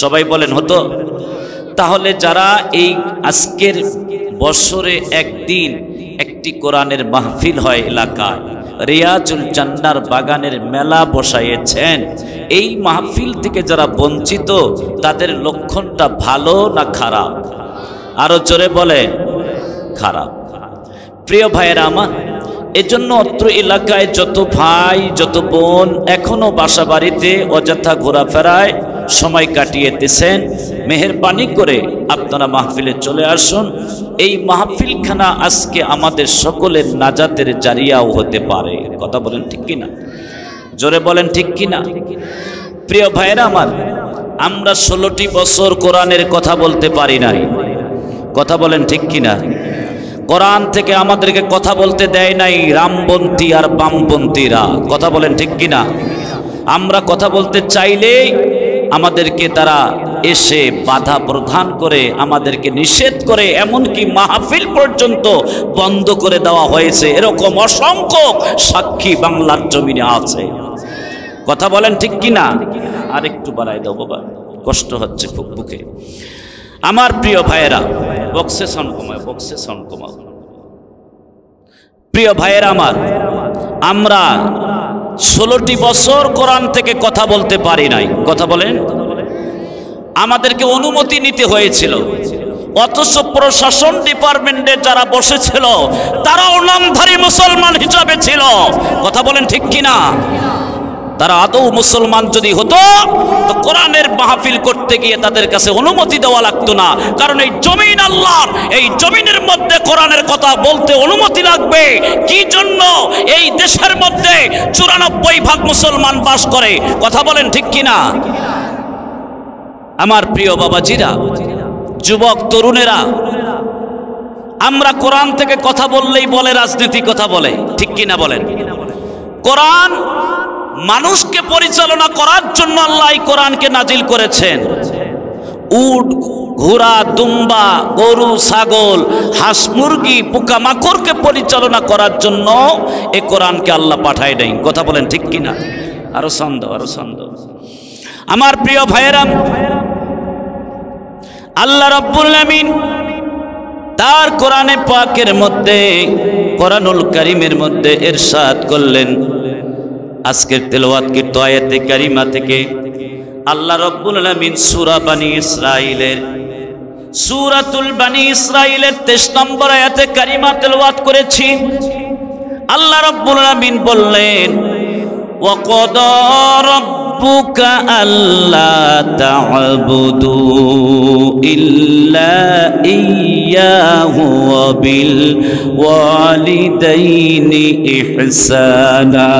সবাই বলেন হতো? তাহলে যারা এই আজকের বছরে একদিন একটি কোরআনের মাহফিল হয় এলাকায়, রিয়াজুল জান্নার বাগানের মেলা বসাইয়েছেন, এই মাহফিল থেকে যারা বঞ্চিত, তাদের লক্ষণটা ভালো না খারাপ? আরো জোরে বলে খারাপ। প্রিয় ভাইয়েরা আমার, এজন্য অত্র এলাকায় যত ভাই যত বোন এখনো বাসা বাড়িতে অযথা ঘোরাফেরায় সময় কাটিয়েতেছেন, মেহেরবানি করে আপনারা মাহফিলে চলে আসুন। এই মাহফিলখানা আজকে আমাদের সকলের নাজাতের জারিয়াও হতে পারে। কথা বলেন ঠিক কিনা? জোরে বলেন ঠিক কিনা? প্রিয় ভাইয়েরা আমার, আমরা 16টি বছর কোরআনের কথা বলতে পারি নাই। কথা বলেন ঠিক কিনা? কোরআন থেকে আমাদেরকে কথা বলতে দেয় নাই রামপন্থী আর বামপন্থীরা। কথা বলেন ঠিক কিনা? আমরা কথা বলতে চাইলে আমাদেরকে তারা এসে বাধা প্রদান করে, আমাদেরকে নিষেধ করে, এমনকি মাহফিল পর্যন্ত বন্ধ করে দেওয়া হয়েছে। এরকম অসংখ্য সাক্ষী বাংলার জমিনে আছে। কথা বলেন ঠিক কিনা? আর একটু বাড়াই দাও বাবা, কষ্ট হচ্ছে খুব বুকে। আমার প্রিয় ভাইয়েরা, বক্সে সাউন্ড কমায়, বক্সে সাউন্ড কমাও। প্রিয় ভাইয়েরা আমার, আমরা 16টি বছর কোরআন থেকে কথা বলতে পারি নাই। কথা বলেন? আমাদেরকে অনুমতি নিতে হয়েছিল, অথচ প্রশাসন ডিপার্টমেন্টে যারা বসেছিল তারাও নামধারী মুসলমান হিসাবে ছিল। কথা বলেন ঠিক কিনা? তারা আদৌ মুসলমান যদি হতো তো কোরআনের মাহফিল করতে গিয়ে তাদের কাছে অনুমতি দেওয়া লাগতো না, কারণ এই জমিন আল্লাহর, এই জমিনের মধ্যে কোরআনের কথা বলতে অনুমতি লাগবে। কি জন্য? এই দেশের মধ্যে 94% মুসলমান বাস করে। কথা বলেন ঠিক কিনা? আমার প্রিয় বাবাজিরা, যুবক তরুণেরা, আমরা কোরআন থেকে কথা বললেই বলে রাজনীতি কথা বলে, ঠিক কিনা বলেন? কোরআন মানুষকে পরিচালনা করার জন্য আল্লাহ এই কোরআনকে নাজিল করেছেন। উট, ঘোড়া, দুম্বা, গরু, ছাগল, হাঁস, মুরগি, পোকামাকড়কে পরিচালনা করার জন্য এই কোরআনকে আল্লাহ পাঠায় নাই। কথা বলেন ঠিক কিনা? আরো ছন্দ, আরো ছন্দ। আমার প্রিয় ভাইয়েরা, আল্লাহ রাব্বুল আমিন তার কোরআনে পাকের মধ্যে, কোরআনুল কারীমের মধ্যে ইরশাদ করলেন। আজকের তেলাওয়াতকৃত আয়াতে কারিমা থেকে আল্লাহ রাব্বুল আলামিন সূরা বানী ইসরাঈলের, সূরাতুল বানী ইসরাঈলের 23 নম্বর আয়াতে কারিমা তেলাওয়াত করেছি। আল্লাহ রাব্বুল আলামিন বললেন, ওয়া ক্বাদা রাব্বুকা আল্লা তা'বুদু ইল্লা ইয়্যাহু ওয়া বিল ওয়ালিদাইনি ইহসানা।